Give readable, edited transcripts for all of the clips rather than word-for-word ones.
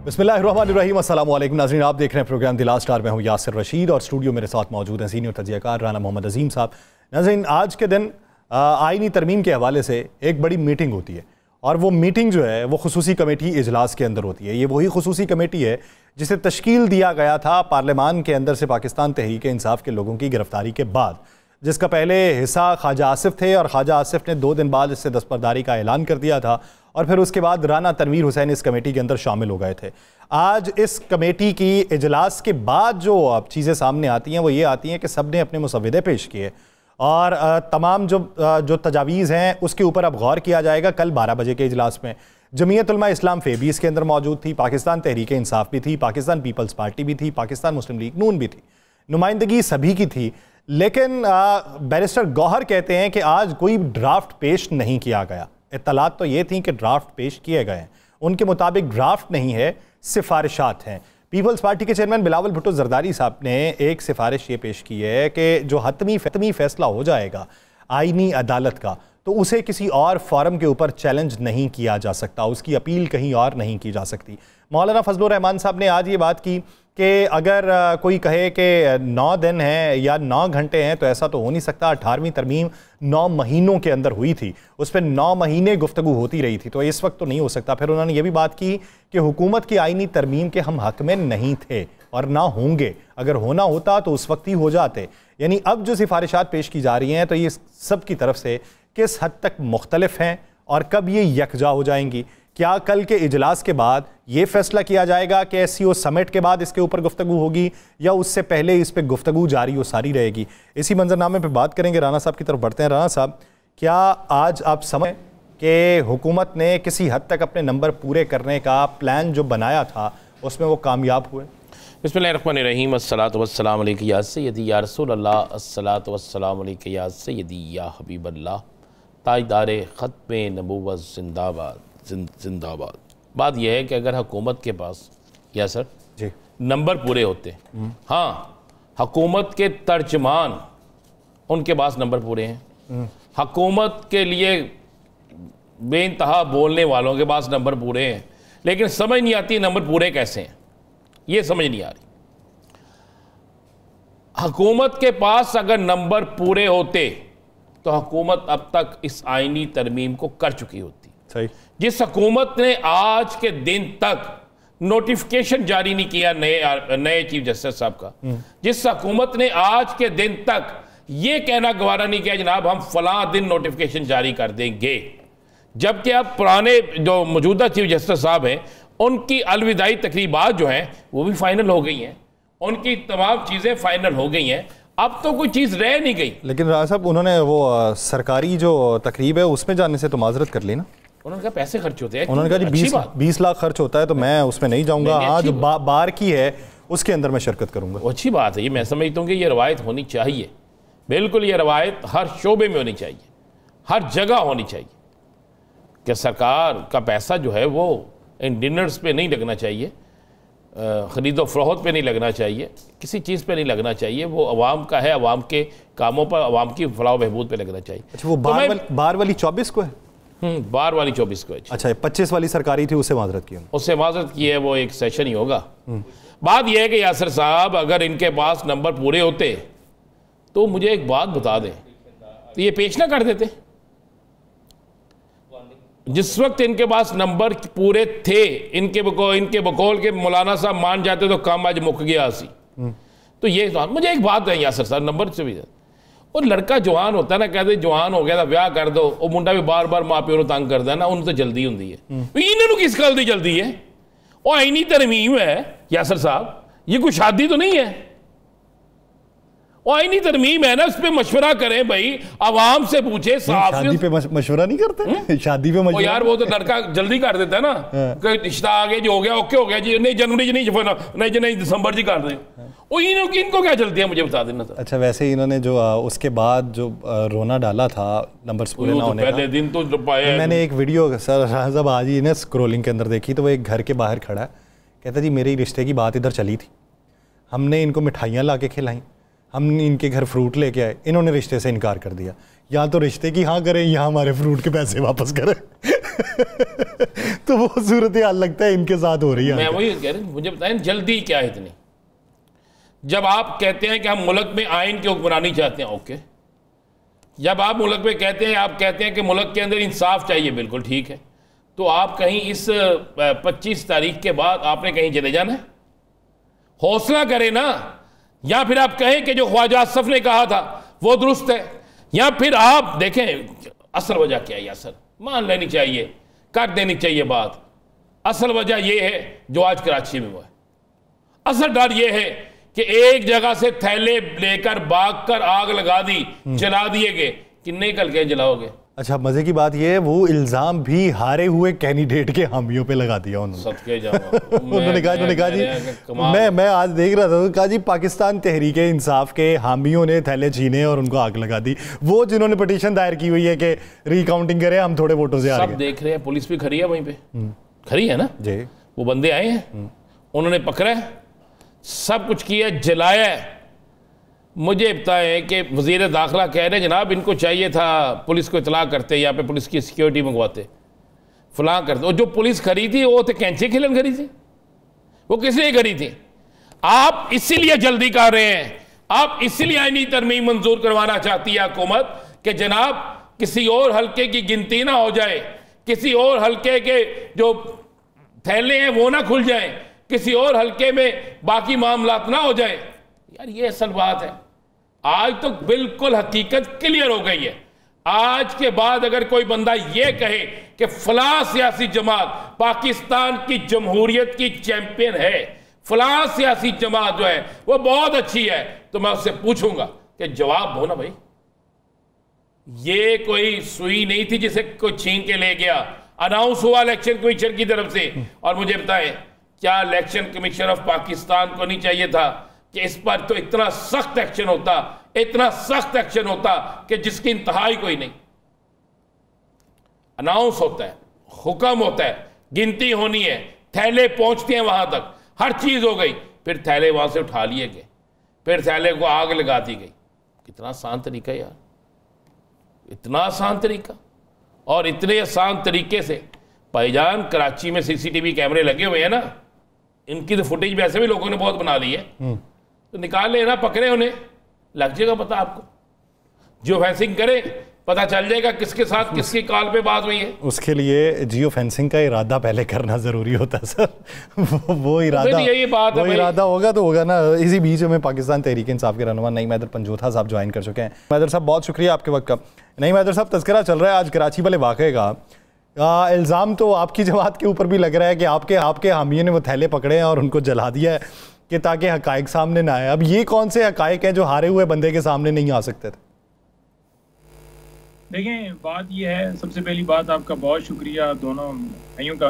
बिस्मिल्लाहिर्रहमानिर्रहीम, अस्सलाम वालेकुम नाज़रीन, आप देख रहे हैं प्रोग्राम द लास्ट आवर। मैं हूं यासिर रशीद और स्टूडियो मेरे साथ मौजूद हैं सीनियर तज्ज़ियाकार राना मोहम्मद अजीम साहब। नाज़रीन, आज के दिन आईनी तरमीम के हवाले से एक बड़ी मीटिंग होती है और वो मीटिंग जो है वो खुसूसी कमेटी इजलास के अंदर होती है। ये वही खुसूसी कमेटी है जिसे तश्कील दिया गया था पार्लियामान के अंदर से पाकिस्तान तहरीक इंसाफ के लोगों की गिरफ्तारी के बाद, जिसका पहले हिस्सा ख्वाजा आसिफ थे और ख्वाजा आसिफ ने 2 दिन बाद इससे दस्तबरदारी का ऐलान कर दिया था और फिर उसके बाद राना तनवीर हुसैन इस कमेटी के अंदर शामिल हो गए थे। आज इस कमेटी की इजलास के बाद जो अब चीज़ें सामने आती हैं वो ये आती हैं कि सब ने अपने मुसव्विदे पेश किए और तमाम जो तजावीज़ हैं उसके ऊपर अब गौर किया जाएगा। कल 12 बजे के इजलास में जमीयत उलमा इस्लाम फे इसके अंदर मौजूद थी, पाकिस्तान तहरीक इंसाफ भी थी, पाकिस्तान पीपल्स पार्टी भी थी, पाकिस्तान मुस्लिम लीग नून भी थी, नुमाइंदगी सभी की थी। लेकिन बैरिस्टर गौहर कहते हैं कि आज कोई ड्राफ्ट पेश नहीं किया गया। इत्तलात तो ये थी कि ड्राफ्ट पेश किए गए हैं, उनके मुताबिक ड्राफ्ट नहीं है, सिफारिशात हैं। पीपल्स पार्टी के चेयरमैन बिलावल भुट्टो जरदारी साहब ने एक सिफारिश ये पेश की है कि जो हतमी फैसला हो जाएगा आईनी अदालत का, तो उसे किसी और फॉरम के ऊपर चैलेंज नहीं किया जा सकता, उसकी अपील कहीं और नहीं की जा सकती। मौलाना फजलुर रहमान साहब ने आज ये बात की कि अगर कोई कहे कि 9 दिन हैं या 9 घंटे हैं तो ऐसा तो हो नहीं सकता। 18वीं तरमीम 9 महीनों के अंदर हुई थी, उस पर 9 महीने गुफ्तगू होती रही थी, तो इस वक्त तो नहीं हो सकता। फिर उन्होंने ये भी बात की कि हुकूमत की आईनी तरमीम के हम हक में नहीं थे और ना होंगे, अगर होना होता तो उस वक्त ही हो जाते। यानी अब जो सिफारिशात पेश की जा रही हैं तो ये सब की तरफ से किस हद तक मुख्तलिफ हैं और कब ये यकजा हो जाएंगी। क्या कल के इजलास के बाद ये फैसला किया जाएगा कि SCO समिट के बाद इसके ऊपर गुफ्तगू होगी या उससे पहले इस पर गुफ्तगू जारी और सारी रहेगी? इसी मंजरनामे पे बात करेंगे। राना साहब की तरफ बढ़ते हैं। राना साहब, क्या आज आप समझ कि हुकूमत ने किसी हद तक अपने नंबर पूरे करने का प्लान जो बनाया था उसमें वो कामयाब हुए? बिस्मिल्लाहिर्रहमानिर्रहीम, अस्सलातु वस्सलामु अलैका या सय्यदी या रसूल अल्लाह, अस्सलातु वस्सलामु अलैका या सय्यदी या हबीब अल्लाह, ताजदारे ख़त्मे नबूवत जिंदाबाद जिंदाबाद। बात यह है कि अगर हुकूमत के पास या सर जी नंबर पूरे होते, हाँ, हुकूमत के तर्जमान उनके पास नंबर पूरे हैं, हुकूमत के लिए बेइंतहा बोलने वालों के पास नंबर पूरे हैं, लेकिन समझ नहीं आती नंबर पूरे कैसे हैं, ये समझ नहीं आ रही। हुकूमत के पास अगर नंबर पूरे होते तो हुकूमत अब तक इस आईनी तरमीम को कर चुकी होती। सही। जिस हुकूमत ने आज के दिन तक नोटिफिकेशन जारी नहीं किया नए चीफ जस्टिस साहब का, जिस हुकूमत ने आज के दिन तक ये कहना गवारा नहीं किया जनाब हम फलां दिन नोटिफिकेशन जारी कर देंगे, जबकि अब पुराने जो मौजूदा चीफ जस्टिस साहब हैं उनकी अलविदाई तकरीबात जो हैं वो भी फाइनल हो गई हैं, उनकी तमाम चीज़ें फाइनल हो गई हैं, अब तो कोई चीज़ रह नहीं गई। लेकिन राजा साहब, उन्होंने वो सरकारी जो तकरीब है उसमें जाने से तो माजरत कर ली ना। उन्होंने कहा पैसे खर्च होते हैं, उन्होंने कहा जी 20 लाख खर्च होता है तो मैं उसमें नहीं जाऊंगा। हाँ, जो बार की है उसके अंदर मैं शिरकत करूंगा। अच्छी बात है, ये मैं समझता हूँ कि ये रवायत होनी चाहिए, बिल्कुल ये रवायत हर शोबे में होनी चाहिए, हर जगह होनी चाहिए कि सरकार का पैसा जो है वो इन डिनर्स पे नहीं लगना चाहिए, ख़रीदो फरोख्त पे नहीं लगना चाहिए, किसी चीज़ पे नहीं लगना चाहिए, वो अवाम का है, अवाम के कामों पर, अवाम की फलाह बहबूद पे लगना चाहिए। अच्छा, वो बार वाली 24 को है? बार वाली 24 को है। अच्छा, 25 वाली सरकारी थी, उससे माजरत की? उससे माजरत की है, वो एक सेशन ही होगा। बात यह है कि यासिर साहब अगर इनके पास नंबर पूरे होते तो मुझे एक बात बता दें, तो ये पेश ना कर देते। जिस वक्त इनके पास नंबर पूरे थे, इनके बकौल के मौलाना साहब मान जाते तो काम आज मुक गया सी। तो ये मुझे एक बात है यासिर साहब, नंबर से भी और लड़का जवान होता है ना, कहते जवान हो गया था ब्याह कर दो, वो मुंडा भी बार बार माँ प्यो तंग करता है ना, उन्हें तो जल्दी होंगी है। इन्होंने किस गल की जल्दी है? वो आईनी तरमीम है यासिर साहब, ये कोई शादी तो नहीं है, वो आईनी तरमीम है ना, उस पर मशवरा करें भाई, आवाम से पूछे। शादी पे मशवरा नहीं करते? शादी पे मशवरा यार, वो तो लड़का जल्दी कर देता है ना, कोई रिश्ता आ गया जी, हो गया, ओके हो गया जी, नहीं जनवरी नहीं दिसंबर जी कर दें। वो इनको क्या जल्दी है, मुझे बता देना था। अच्छा, वैसे इन्होंने जो उसके बाद जो रोना डाला था नंबर पूरे ना होने पहले दिन तो मैंने एक वीडियो सर साहब आज ही स्क्रोलिंग के अंदर देखी, तो वो एक घर के बाहर खड़ा है, कहता जी मेरे रिश्ते की बात इधर चली थी, हमने इनको मिठाइयाँ ला के खिलाई, हमने इनके घर फ्रूट लेके आए, इन्होंने रिश्ते से इनकार कर दिया। या तो रिश्ते की हाँ करें या हमारे फ्रूट के पैसे वापस करें। तो वो सूरत हाल लगता है इनके साथ हो रही है। मैं वही कह रहा हूं, मुझे बताएं जल्दी क्या है इतनी। जब आप कहते हैं कि हम मुल्क में आइन की हुक्मरानी चाहते हैं, ओके। जब आप मुल्क में कहते हैं, आप कहते हैं कि मुल्क के अंदर इंसाफ चाहिए, बिल्कुल ठीक है। तो आप कहीं इस 25 तारीख के बाद आपने कहीं चले जाना है? हौसला करें ना। या फिर आप कहें कि जो ख्वाजा आसफ ने कहा था वो दुरुस्त है, या फिर आप देखें असल वजह क्या है। असल मान लेनी चाहिए, कर देनी चाहिए बात। असल वजह यह है जो आज कराची में हुआ है। असल डर यह है कि एक जगह से थैले लेकर भागकर आग लगा दी, जला दिए गए। किन्ने कल के जलाओगे? अच्छा, मजे की बात यह है वो इल्जाम भी हारे हुए कैंडिडेट के हामियों पे लगा दिया उन्होंने। सदके जाओ। उन्होंने कहा जी, मैं आज देख रहा था, कहा जी पाकिस्तान तहरीक इंसाफ के हामियों ने थैले छीने और उनको आग लगा दी। वो जिन्होंने पिटीशन दायर की हुई है कि रिकाउंटिंग करें, हम थोड़े वोटों से सब देख रहे हैं। पुलिस भी खड़ी है वहीं पे, खड़ी है ना जी। वो बंदे आए हैं, उन्होंने पकड़ा है, सब कुछ किया, जलाया है। मुझे बताएं कि वज़ीर दाखिला कह रहे हैं जनाब इनको चाहिए था पुलिस को इतला करते, यहाँ पे पुलिस की सिक्योरिटी मंगवाते, फलां करते। और जो पुलिस खड़ी थी वो तो कैंची खिलन खड़ी थी, वो किस लिए खड़ी थी? आप इसीलिए जल्दी कर रहे हैं, आप इसीलिए आईनी तरमीम मंजूर करवाना चाहती है हुकूमत कि जनाब किसी और हल्के की गिनती ना हो जाए, किसी और हल्के के जो थैले हैं वो ना खुल जाए, किसी और हल्के में बाकी मामलात ना हो जाए। यार ये असल बात है। आज तो बिल्कुल हकीकत क्लियर हो गई है। आज के बाद अगर कोई बंदा ये कहे कि फलां सियासी जमात पाकिस्तान की जमहूरियत की चैंपियन है, फलां सियासी जमात जो है वो बहुत अच्छी है, तो मैं उससे पूछूंगा कि जवाब दो ना भाई। ये कोई सुई नहीं थी जिसे कोई छीन के ले गया। अनाउंस हुआ इलेक्शन कमीशन की तरफ से। और मुझे बताएं, क्या इलेक्शन कमीशन ऑफ पाकिस्तान को नहीं चाहिए था कि इस पर तो इतना सख्त एक्शन होता, इतना सख्त एक्शन होता कि जिसकी इंतहाई कोई नहीं। अनाउंस होता है, हुक्म होता है, गिनती होनी है, थैले पहुंचते हैं वहां तक, हर चीज हो गई, फिर थैले वहां से उठा लिए गए, फिर थैले को आग लगा दी गई। कितना आसान तरीका यार, इतना आसान तरीका। और इतने आसान तरीके से भाईजान कराची में सीसीटीवी कैमरे लगे हुए हैं ना, इनकी तो फुटेज वैसे भी लोगों ने बहुत बना ली है, तो निकाल लेना, पकड़े उन्हें, लग जाएगा पता आपको। जियो फेंसिंग करे, पता चल जाएगा किसके साथ किसकी कॉल पे बात हुई है। उसके लिए जियो फेंसिंग का इरादा पहले करना जरूरी होता है सर। वो इरादा, यही बात है, वो इरादा होगा तो होगा ना। इसी बीच में पाकिस्तान तहरीक इंसाफ के रहनुमा नईम हैदर पंजोथा साहब ज्वाइन कर चुके हैं। हैदर साहब बहुत शुक्रिया आपके वक्त का। नईम हैदर साहब, तज़किरा चल रहा है आज कराची वाले वाक़े का। इल्ज़ाम तो आपकी जमात के ऊपर भी लग रहा है कि आपके हामियों ने वो थैले पकड़े हैं और उनको जला दिया है कि ताकि हकायक सामने ना आए। अब ये कौन से हकायक हैं जो हारे हुए बंदे के सामने नहीं आ सकते थे? देखें, बात यह है, सबसे पहली बात आपका बहुत शुक्रिया दोनों भाइयों का।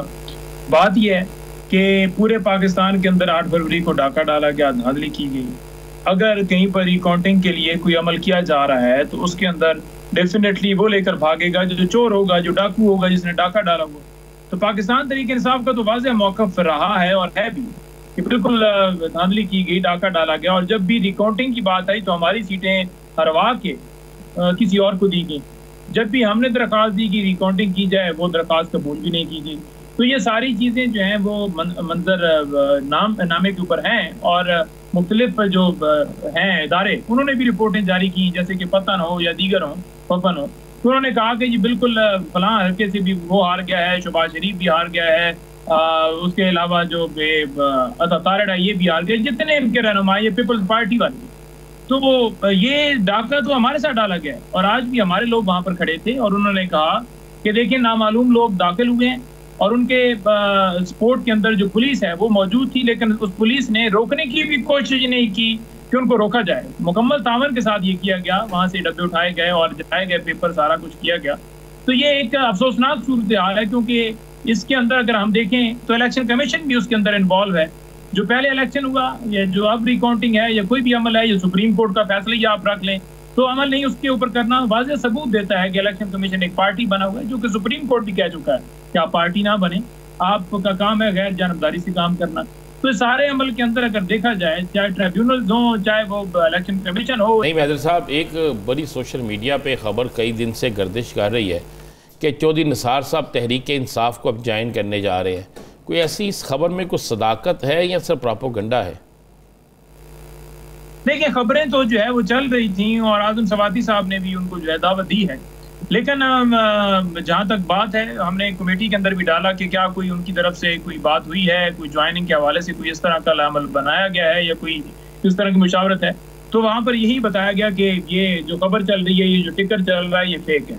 बात यह है कि पूरे पाकिस्तान के अंदर 8 फरवरी को डाका डाला गया, धांधली की गई। अगर कहीं पर रिकाउंटिंग के लिए कोई अमल किया जा रहा है तो उसके अंदर डेफिनेटली वो लेकर भागेगा जो चोर होगा, जो डाकू होगा, जिसने डाका डाला हुआ। तो पाकिस्तान तहरीक इंसाफ का तो वाज़ेह मौक़िफ़ रहा है और है भी कि बिल्कुल धांधली की गई, डाका डाला गया। और जब भी रिकाउंटिंग की बात आई तो हमारी सीटें हरवा के किसी और को दी गई। जब भी हमने दरख्वास्त दी कि रिकाउंटिंग की जाए, वो दरख्वास्त कबूल भी नहीं की गई। तो ये सारी चीज़ें जो हैं वो मंजर नामे के ऊपर हैं। और मुख्तलिफ जो हैं इदारे, उन्होंने भी रिपोर्टें जारी की, जैसे कि पतन हो या दीगर हो, पपन हो। तो उन्होंने कहा कि जी बिल्कुल फलां हल्के से भी वो हार गया है, शहबाज शरीफ भी हार गया है, उसके अलावा जो तारड़ है ये भी हार गया, जितने इनके रहनुमा ये पीपल्स पार्टी वाले। तो ये डाका तो हमारे साथ डाला गया है और आज भी हमारे लोग वहाँ पर खड़े थे और उन्होंने कहा कि देखिए नामालूम लोग दाखिल हुए हैं और उनके सपोर्ट के अंदर जो पुलिस है वो मौजूद थी, लेकिन उस पुलिस ने रोकने की भी कोशिश नहीं की कि उनको रोका जाए। मुकम्मल तावन के साथ ये किया गया, वहाँ से डब्बे उठाए गए और जलाए गए, पेपर सारा कुछ किया गया। तो ये एक अफसोसनाक सूरत हाल है, क्योंकि इसके अंदर अगर हम देखें तो इलेक्शन कमीशन भी उसके अंदर इन्वॉल्व है। जो पहले इलेक्शन हुआ या जो अब रिकाउंटिंग है या कोई भी अमल है, या सुप्रीम कोर्ट का फैसला या आप रख लें, तो अमल नहीं उसके ऊपर करना वाज़ेह सबूत देता है कि इलेक्शन कमीशन एक पार्टी बना हुआ है, जो कि सुप्रीम कोर्ट भी कह चुका है कि आप पार्टी ना बने, आपका काम है गैर जानबदारी से काम करना। तो सारे अमल के अंदर अगर देखा जाए, चाहे ट्रिब्यूनल हो, चाहे वो इलेक्शन कमीशन हो। नहीं हैदर साहब, एक बड़ी सोशल मीडिया पे खबर कई दिन से गर्दिश कर रही है कि चौधरी निसार साहब तहरीक इंसाफ को अब ज्वाइन करने जा रहे हैं, कोई ऐसी इस खबर में कुछ सदाकत है या सिर्फ प्रोपेगेंडा है? देखिए, खबरें तो जो है वो चल रही थी और आजम सवाती साहब ने भी उनको जो है दावत दी है, लेकिन जहाँ तक बात है, हमने कमेटी के अंदर भी डाला कि क्या कोई उनकी तरफ से कोई बात हुई है, कोई ज्वाइनिंग के हवाले से कोई इस तरह का अमल बनाया गया है या कोई इस तरह की मुशावरत है। तो वहाँ पर यही बताया गया कि ये जो खबर चल रही है, ये जो टिकर चल रहा है, ये फेक है।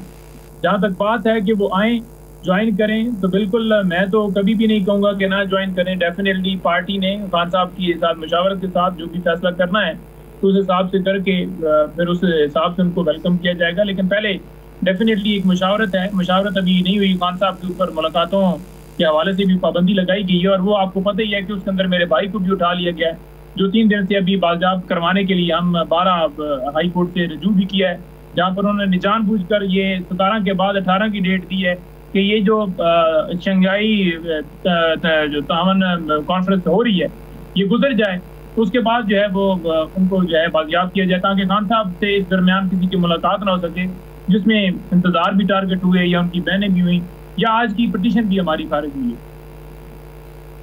जहाँ तक बात है कि वो आए ज्वाइन करें, तो बिल्कुल मैं तो कभी भी नहीं कहूँगा कि ना ज्वाइन करें। डेफिनेटली पार्टी ने खान साहब के साथ मुशावरत के साथ जो भी फैसला करना है तो उस हिसाब से करके फिर उस हिसाब से उनको वेलकम किया जाएगा। लेकिन पहले डेफिनेटली एक मुशावरत है, मुशावरत अभी नहीं हुई। खान साहब के ऊपर मुलाकातों के हवाले से भी पाबंदी लगाई गई है और वो आपको पता ही है कि उसके अंदर मेरे भाई को भी उठा लिया गया है, जो 3 दिन से अभी बाज़ाब्त करवाने के लिए हम 12 हाई कोर्ट से रजू भी किया है, जहाँ पर उन्होंने जानबूझकर ये 17 के बाद 18 की डेट दी है कि ये जो शंघाई जो तावन कॉन्फ्रेंस हो रही है ये गुजर जाए, उसके बाद जो है वो उनको जो है बाजियाब किया जाए, ताकि खान साहब से इस दरमियान किसी की मुलाकात ना हो सके, जिसमें इंतजार भी टारगेट हुए या उनकी बहनें भी हुई या आज की पिटीशन भी हमारी खारिज हुई है।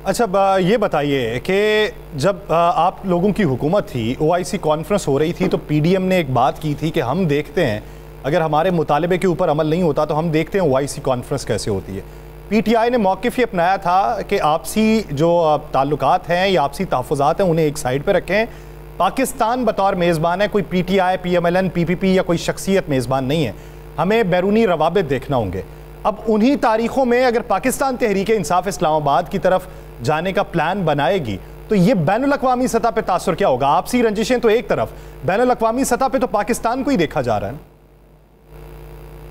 अच्छा, ये बताइए कि जब आप लोगों की हुकूमत थी, OIC कॉन्फ्रेंस हो रही थी, तो PDM ने एक बात की थी कि हम देखते हैं अगर हमारे मुतालबे के ऊपर अमल नहीं होता तो हम देखते हैं OIC कॉन्फ्रेंस कैसे होती है। PTI ने मौक़िफ़ ये अपनाया था कि आपसी जो ताल्लुकात हैं या आपसी तहफ़्फ़ुज़ात हैं उन्हें एक साइड पर रखें। पाकिस्तान बतौर मेज़बान है, कोई PTI, PMLN, PPP या कोई शख्सियत मेज़बान नहीं है, हमें बैरूनी रवाबित देखना होंगे। अब उन्हीं तारीख़ों में अगर पाकिस्तान तहरीक इंसाफ इस्लामाबाद की तरफ जाने का प्लान बनाएगी तो ये बैनुल-अक़वामी सतह पे तासुर क्या होगा? आपसी रंजिशें तो एक तरफ, बैनुल-अक़वामी सतह पे तो पाकिस्तान को ही देखा जा रहा है।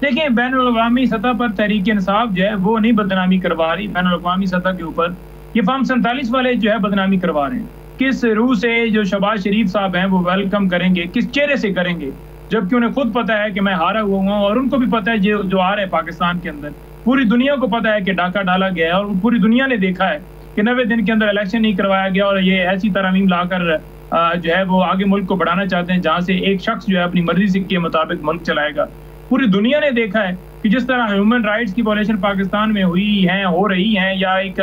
देखिए, बैनुल-अक़वामी सतह पर तहरीक इंसाफ जो है वो नहीं बदनामी करवा रही। बैनुल-अक़वामी सतह के ऊपर ये फॉर्म 47 वाले जो है बदनामी करवा रहे हैं। किस रूह से जो शहबाज शरीफ साहब हैं वो वेलकम करेंगे, किस चेहरे से करेंगे, जबकि उन्हें खुद पता है कि मैं हारा हुआ हूँ और उनको भी पता है जो आ रहे हैं पाकिस्तान के अंदर। पूरी दुनिया को पता है कि डाका डाला गया है और पूरी दुनिया ने देखा है कि 90 दिन के अंदर इलेक्शन नहीं करवाया गया और ये ऐसी तरमीम लाकर जो है वो आगे मुल्क को बढ़ाना चाहते हैं, जहाँ से एक शख्स जो है अपनी मर्जी के मुताबिक मुल्क चलाएगा। पूरी दुनिया ने देखा है कि जिस तरह ह्यूमन राइट्स की वायलेशन पाकिस्तान में हुई हैं, हो रही हैं, या एक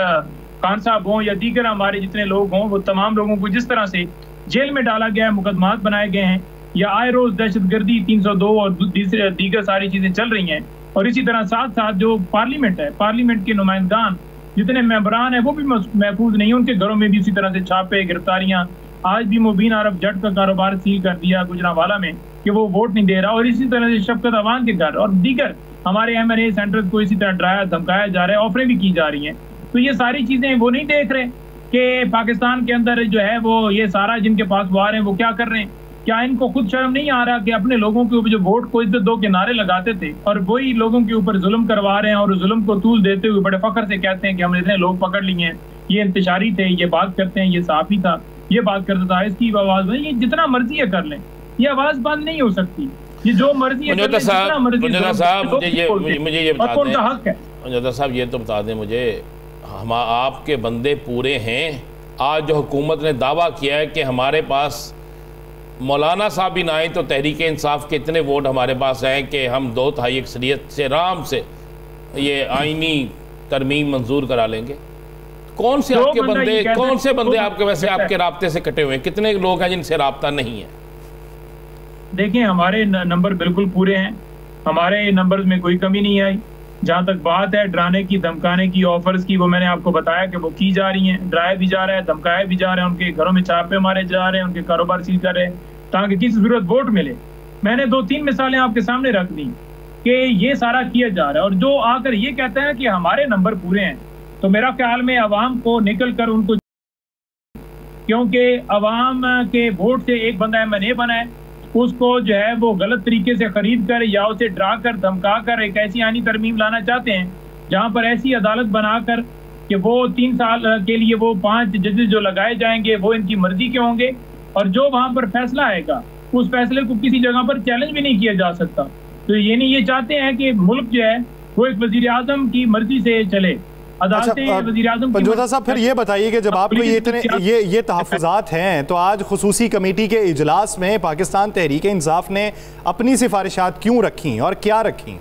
खान साहब हों या दीगर हमारे जितने लोग हों, वो तमाम लोगों को जिस तरह से जेल में डाला गया है, मुकदमात बनाए गए हैं, या आए रोज दहशतगर्दी 302 और दीगर सारी चीज़ें चल रही हैं। और इसी तरह साथ साथ जो पार्लियामेंट है, पार्लियामेंट के नुमाइंदान जितने मेंबरान हैं वो भी महफूज नहीं, उनके घरों में भी इसी तरह से छापे, गिरफ्तारियां। आज भी मुबीन अरब जट का कारोबार सील कर दिया गुजरांवाला में कि वो वोट नहीं दे रहा, और इसी तरह से शफकत अवान के घर और दीगर हमारे MNA सेंटर्स को इसी तरह डराया धमकाया जा रहा है, ऑफरें भी की जा रही हैं। तो ये सारी चीज़ें वो नहीं देख रहे कि पाकिस्तान के अंदर जो है वो ये सारा जिनके पास वो आ रहे हैं वो क्या कर रहे हैं। क्या इनको खुद शर्म नहीं आ रहा कि अपने लोगों के ऊपर जो वोट को इज्जत दो के नारे लगाते थे और वही लोगों के ऊपर जुल्म करवा रहे हैं, और जुल्म को तूल देते हुए बड़े फख्र से कहते हैं कि हमने इतने लोग पकड़ लिए हैं, ये इंतशारी थे, ये बात करते हैं, ये सहाफ़ी था, ये बात करता था, इसकी आवाज़ बंद। ये जितना मर्जी है कर लें, ये आवाज़ बंद नहीं हो सकती। ये जो मर्जी है, मुझे ये तो बता दें मुझे, हम आपके बंदे पूरे हैं। आज जो हुकूमत ने दावा किया है कि हमारे पास मौलाना साहब भी ना आए तो तहरीक इंसाफ के इतने वोट हमारे पास हैं कि हम 2/3 अक्सरियत से आराम से ये आईनी तरमीम मंजूर करा लेंगे। कौन से आपके बंदे आपके वैसे आपके राब्ते से कटे हुए हैं? कितने लोग हैं जिनसे राब्ता नहीं है? देखिए, हमारे नंबर बिल्कुल पूरे हैं, हमारे नंबर्स में कोई कमी नहीं आई। जहाँ तक बात है डराने की, धमकाने की, ऑफर्स की, वो मैंने आपको बताया कि वो की जा रही हैं। डराया भी जा रहा है, धमकाया भी जा रहे हैं, उनके घरों में छापे मारे जा रहे हैं, उनके कारोबार सील कर रहे हैं ताकि किसी जरूरत वोट मिले। मैंने 2-3 मिसालें आपके सामने रख दी कि ये सारा किया जा रहा है। और जो आकर ये कहते हैं कि हमारे नंबर पूरे हैं, तो मेरा ख्याल में अवाम को निकल कर उनको, क्योंकि अवाम के वोट से एक बंदा MNA बना है, उसको जो है वो गलत तरीके से खरीद कर या उसे डरा कर धमका कर एक ऐसी आईनी तरमीम लाना चाहते हैं जहां पर ऐसी अदालत बनाकर कि वो 3 साल के लिए वो 5 जजेस जो लगाए जाएंगे वो इनकी मर्जी के होंगे, और जो वहां पर फैसला आएगा उस फैसले को किसी जगह पर चैलेंज भी नहीं किया जा सकता। तो ये नहीं, ये चाहते हैं कि मुल्क जो है वो एक वजीर आजम की मर्जी से चले। पंजोता साहब, फिर ये बताइए कि जब आपको ये तहफ़्फ़ुज़ात हैं तो आज खुसूसी कमेटी के इजलास में पाकिस्तान तहरीक इंसाफ ने अपनी सिफारिशात क्यों रखी और क्या रखी?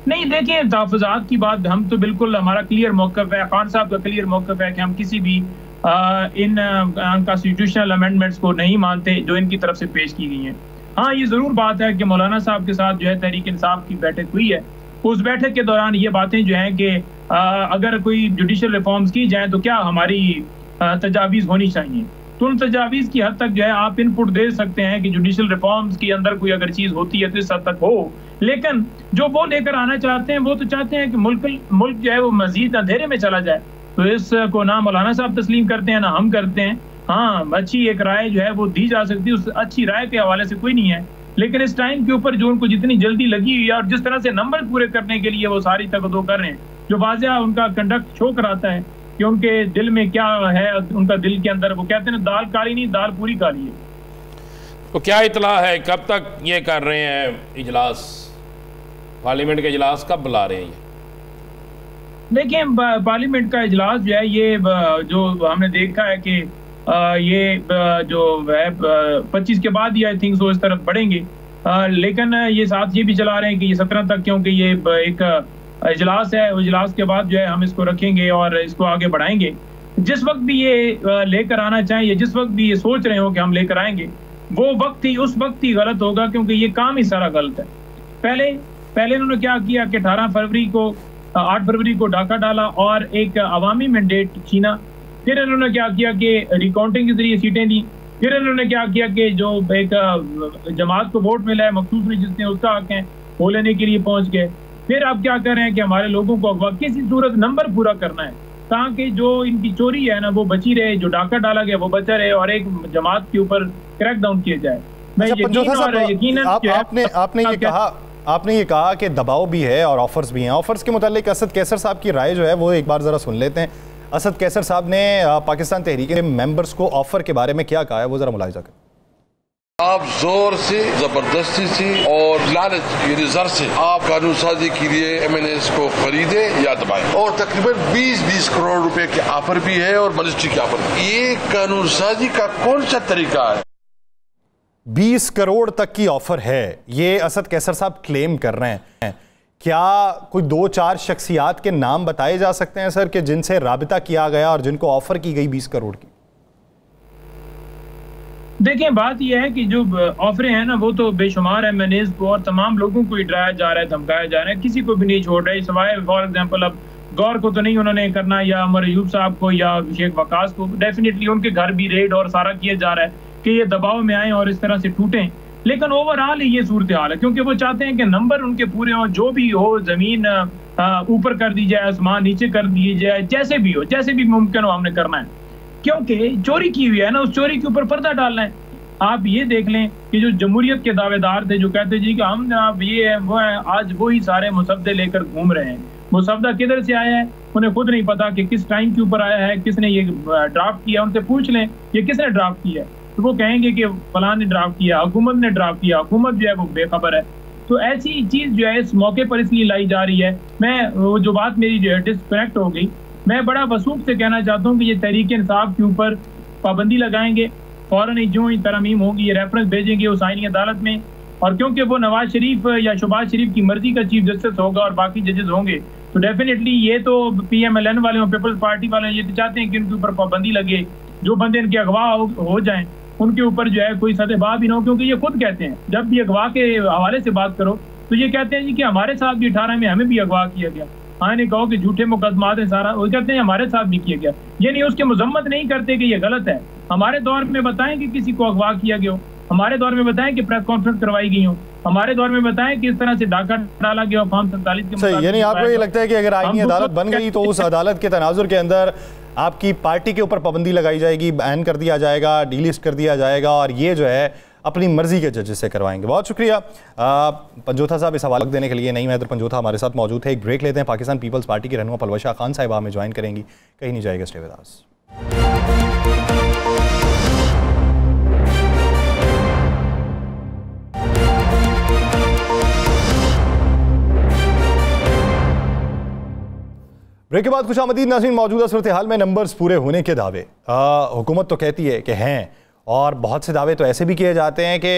नहीं, देखिए तहफ़्फ़ुज़ात की बात हम तो बिल्कुल, हमारा क्लियर मौक़िफ़ है, खान साहब का क्लियर मौक़िफ़ है कि हम किसी भी इन अनकॉन्स्टिट्यूशनल अमेंडमेंट्स को नहीं मानते जो इनकी तरफ से पेश की गई हैं। हाँ, ये ज़रूर बात है कि मौलाना साहब के साथ जो है तहरीक इंसाफ की बैठक हुई है। उस बैठक के दौरान ये बातें जो हैं कि अगर कोई जुडिशल रिफॉर्म्स की जाएँ तो क्या हमारी तजावीज़ होनी चाहिए। तो उन तजावीज़ की हद तक जो है आप इनपुट दे सकते हैं कि जुडिशल रिफॉर्म्स के अंदर कोई अगर चीज़ होती है तो इस हद तक हो, लेकिन जो वो लेकर आना चाहते हैं वो तो चाहते हैं कि मुल्क जो है वो मजीद अंधेरे में चला जाए। तो इसको ना मौलाना साहब तस्लीम करते हैं ना हम करते हैं। हाँ, अच्छी एक राय जो है वो दी जा सकती है, उस अच्छी राय के हवाले से कोई नहीं है, लेकिन इस टाइम के ऊपर जो उनको जितनी जल्दी लगी हुई है और जिस तरह से नंबर पूरे करने के लिए वो सारी तकदो कर रहे हैं, जो वाज़ेह उनका कंडक्ट शो कराता है कि उनके दिल में क्या है, उनका दिल के अंदर वो कहते हैं दाल काली नहीं, दाल पूरी काली है। तो क्या इतला है, कब तक ये कर रहे हैं इजलास, पार्लियामेंट के इजलास कब बुला रहे हैं ये? देखिए, पार्लियामेंट का इजलास जो है ये जो हमने देखा है कि ये जो है 25 के बाद ही आई थिंक सो इस तरफ बढ़ेंगे, लेकिन ये साथ ये भी चला रहे हैं कि ये 17 तक, क्योंकि ये एक इजलास है, इजलास के बाद जो है हम इसको रखेंगे और इसको आगे बढ़ाएंगे। जिस वक्त भी ये लेकर आना चाहिए, जिस वक्त भी ये सोच रहे हो कि हम लेकर आएंगे, वो वक्त ही उस वक्त ही गलत होगा, क्योंकि ये काम ही सारा गलत है। पहले इन्होंने क्या किया कि 8 फरवरी को डाका डाला और एक अवामी मैंडेट छीना। फिर इन्होंने क्या किया कि रिकाउंटिंग के जरिए सीटें दी। फिर इन्होंने क्या किया कि जो एक जमात को वोट मिला है मखसूस में, जिसने उसका हक है, वो लेने के लिए पहुंच गए। फिर आप क्या कर रहे हैं कि हमारे लोगों को अगवा किसी सूरत नंबर पूरा करना है ताकि जो इनकी चोरी है ना वो बची रहे, जो डाका डाला गया वो बचा रहे और एक जमात के ऊपर क्रैकडाउन किया जाए। आपने ये कहा कि दबाव भी है और ऑफर्स भी हैं। ऑफर्स के मुतालिक असद कैसर साहब की राय जो है वो एक बार ज़रा सुन लेते हैं। असद कैसर साहब ने पाकिस्तान तहरीक के मेंबर्स को ऑफर के बारे में क्या कहा है, वो ज़रा मुलाहिजा करें। आप जोर से, जबरदस्ती से और लालच यानी ज़र से आप कानून साजी के लिए MNAs को खरीदे या दबाएं, और तकरीबन 20-20 करोड़ रुपए के ऑफर भी है और मिनिस्ट्री के ऑफर। ये कानून साजी का कौन सा तरीका है? 20 करोड़ तक की ऑफर है, ये असद कैसर साहब क्लेम कर रहे हैं। क्या कोई 2-4 शख्सियात के नाम बताए जा सकते हैं सर कि जिनसे राबिता किया गया और जिनको ऑफर की गई 20 करोड़ की? देखिए, बात यह है कि जो ऑफरें हैं ना वो तो बेशुमार है। MNAs को और तमाम लोगों को ही डराया जा रहा है, धमकाया जा रहा है, किसी को भी नहीं छोड़ रहे। सवाए फॉर एग्जांपल अब गौर को तो नहीं उन्होंने करना, या उमर अयूब साहब को या शेख वकास को, डेफिनेटली उनके घर भी रेड और सारा किया जा रहा है कि ये दबाव में आए और इस तरह से टूटें। लेकिन ओवरऑल ये सूरत हाल है, क्योंकि वो चाहते हैं कि नंबर उनके पूरे हों, जो भी हो, जमीन ऊपर कर दी जाए, आसमान नीचे कर दी जाए, जैसे भी हो, जैसे भी मुमकिन हो हमने करना है, क्योंकि चोरी की हुई है ना, उस चोरी के ऊपर पर्दा डालना है। आप ये देख लें कि जो जमहूरियत के दावेदार थे, जो कहते जी कि हम आप ये है वो है, आज वही सारे मुसद्दे लेकर घूम रहे हैं। मुसद्दा किधर से आया है उन्हें खुद नहीं पता कि किस टाइम के ऊपर आया है, किसने ये ड्राफ्ट किया। उनसे पूछ लें ये किसने ड्राफ्ट किया है, तो वो कहेंगे कि फलां ने ड्राफ्ट किया, हुकूमत ने ड्राफ्ट किया। हुकूमत जो है वो बेखबर है। तो ऐसी चीज़ जो है इस मौके पर इसलिए लाई जा रही है। मैं वो जो बात मेरी डिस्कनेक्ट हो गई, मैं बड़ा वसूख से कहना चाहता हूँ कि ये तहरीक इंसाफ के ऊपर पाबंदी लगाएंगे, फ़ौरन ही जो ही तरमीम होगी ये रेफरेंस भेजेंगे उस आईनी अदालत में। और क्योंकि वो नवाज शरीफ या शहबाज शरीफ की मर्जी का चीफ जस्टिस होगा और बाकी जजेस होंगे, तो डेफिनेटली ये तो PMLN वाले और पीपल्स पार्टी वाले ये तो चाहते हैं कि इनके ऊपर पाबंदी लगे, जो बंदे इनके अगवा हो जाएं उनके ऊपर जो है कोई सदेबाब भी ना हो। क्योंकि ये खुद कहते हैं, जब भी अगवा के हवाले से बात करो तो ये कहते हैं जी कि हमारे साथ भी 18 में हमें भी अगवा किया गया। हाँ, नहीं कहो कि झूठे मुकदमात है सारा, वो कहते हैं हमारे साथ भी किया गया। ये नहीं उसके मजम्मत नहीं करते कि ये गलत है। हमारे दौर में बताएं कि किसी को अगवा किया गया हो, हमारे दौर में बताएं कि प्रेस कॉन्फ्रेंस करवाई गई हो, हमारे दौर में बताएं कि इस तरह से डाका डाला गया फॉर्म 47 के मुताबिक। यानी आपको ये लगता है कि अगर आईनी अदालत बन गई तो उस अदालत के तनाजुर के अंदर आपकी पार्टी के ऊपर पाबंदी लगाई जाएगी, बैन कर दिया जाएगा, डीलिस्ट कर दिया जाएगा, और ये जो है अपनी मर्जी के जजेस से करवाएंगे। बहुत शुक्रिया पंजोथा साहब इस हवाले देने के लिए। नहीं मैदर पंजोथा हमारे साथ मौजूद है। एक ब्रेक लेते हैं। पाकिस्तान पीपल्स पार्टी की रहनुमा पलवशा खान साहिबा हमें ज्वाइन करेंगी, कहीं नहीं जाएगा, स्टे विद अस। ब्रेक के बाद खुशामदीद नाज़रीन। मौजूदा सूरत हाल में नंबर्स पूरे होने के दावे हुकूमत तो कहती है कि हैं, और बहुत से दावे तो ऐसे भी किए जाते हैं कि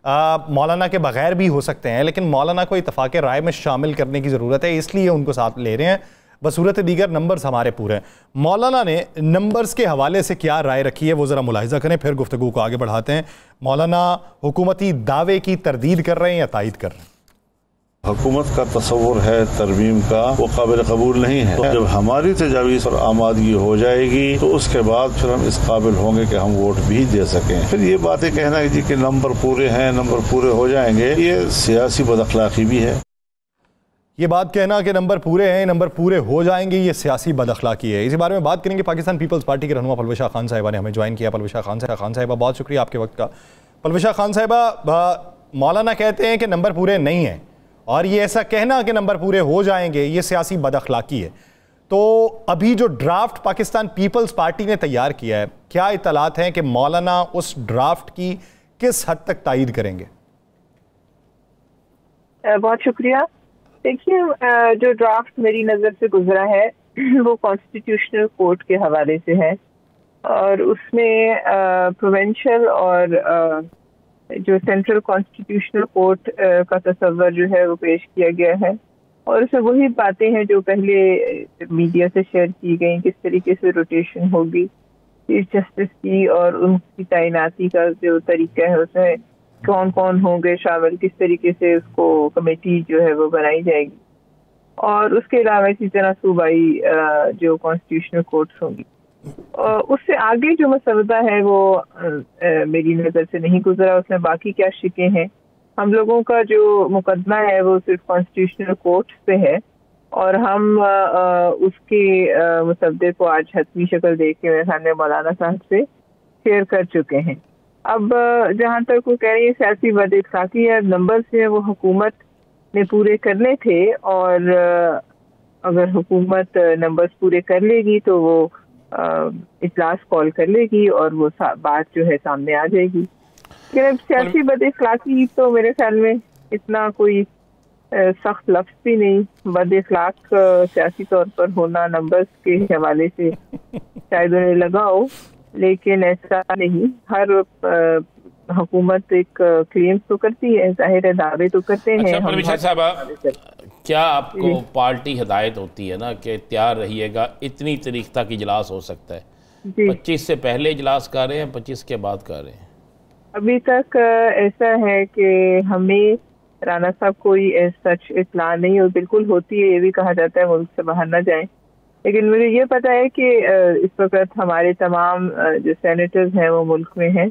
मौलाना के बगैर भी हो सकते हैं, लेकिन मौलाना को इत्तफाक राय में शामिल करने की ज़रूरत है, इसलिए उनको साथ ले रहे हैं। बसूरत दीगर नंबर्स हमारे पूरे हैं। मौलाना ने नंबर्स के हवाले से क्या राय रखी है वो ज़रा मुलाहिजा करें, फिर गुफ्तगू को आगे बढ़ाते हैं। मौलाना हुकूमती दावे की तरदीद कर रहे हैं या तायद कर रहे हैं? हुकूमत का तस्वुर है तरमीम का, वो काबिल कबूल नहीं है। तो जब हमारी तजावीज़ पर आमादगी हो जाएगी तो उसके बाद फिर हम इस काबिल होंगे कि हम वोट भी दे सकें। फिर ये बातें कहना है जी कि नंबर पूरे हैं, नंबर पूरे हो जाएंगे, ये सियासी बदअखलाक़ी भी है। ये बात कहना कि नंबर पूरे हैं, नंबर पूरे हो जाएंगे, ये सियासी बदअखलाक़ी है। इसी बारे में बात करेंगे। पाकिस्तान पीपल्स पार्टी के रहनुमा पलविशा खान साहिबा ने हमें ज्वाइन किया। पलविशा खान साहिबा बहुत शुक्रिया आपके वक्त का। पलविशा खान साहिबा, मौलाना कहते हैं कि नंबर पूरे नहीं हैं, और ये ऐसा कहना कि नंबर पूरे हो जाएंगे ये सियासी बदअखलाक़ी है। तो अभी जो ड्राफ्ट पाकिस्तान पीपल्स पार्टी ने तैयार किया है, क्या इत्तलात हैं कि मौलाना उस ड्राफ्ट की किस हद तक तायद करेंगे? बहुत शुक्रिया। देखिए, जो ड्राफ्ट मेरी नज़र से गुजरा है वो कॉन्स्टिट्यूशनल कोर्ट के हवाले से है, और उसमें प्रोविंशियल और जो सेंट्रल कॉन्स्टिट्यूशनल कोर्ट का तस्वर जो है वो पेश किया गया है, और उसमें वही बातें हैं जो पहले मीडिया से शेयर की गई, किस तरीके से रोटेशन होगी चीफ जस्टिस की और उनकी तैनाती का जो तरीका है, उसमें कौन कौन होंगे शामिल, किस तरीके से उसको कमेटी जो है वो बनाई जाएगी, और उसके अलावा इसी तरह सूबाई जो कॉन्स्टिट्यूशनल कोर्ट्स होंगी। उससे आगे जो मसवदा है वो मेरी नज़र से नहीं गुजरा। उसमें बाकी क्या शिकें हैं, हम लोगों का जो मुकदमा है वो सिर्फ कॉन्स्टिट्यूशनल कोर्ट पे है, और हम उसके मसवदे को आज हतमी शक्ल दे के मेरे सामने मौलाना साहब से शेयर कर चुके हैं। अब जहाँ तक वो कह रही है सियासी बदअखलाक़ी है, नंबर से वो हुकूमत ने पूरे करने थे, और अगर हुकूमत नंबर्स पूरे कर लेगी तो वो इजलास कॉल कर लेगी और वो बात जो है सामने आ जाएगी। लेकिन सियासी बदअखलाक़ी तो मेरे ख्याल में इतना कोई सख्त लफ्ज़ भी नहीं। बदअखलाक़ सियासी तौर पर होना नंबर्स के हवाले से शायद उन्हें लगा हो, लेकिन ऐसा नहीं। हर हुकूमत एक क्लेम तो करती है, जाहिर है दावे तो करते हैं। पलविशा साहबा, क्या आपको पार्टी हिदायत होती है ना कि तैयार रहिएगा, इतनी तारीख तक इजलास हो सकता है, 25 से पहले इजलास कर रहे हैं, 25 के बाद कर रहे हैं? अभी तक ऐसा है कि हमें राना साहब कोई सच इत्तला नहीं हो, बिल्कुल होती है ये भी कहा जाता है मुल्क से बाहर न जाएं, लेकिन मुझे ये पता है कि इस वक्त हमारे तमाम जो सेनेटर्स हैं वो मुल्क में हैं,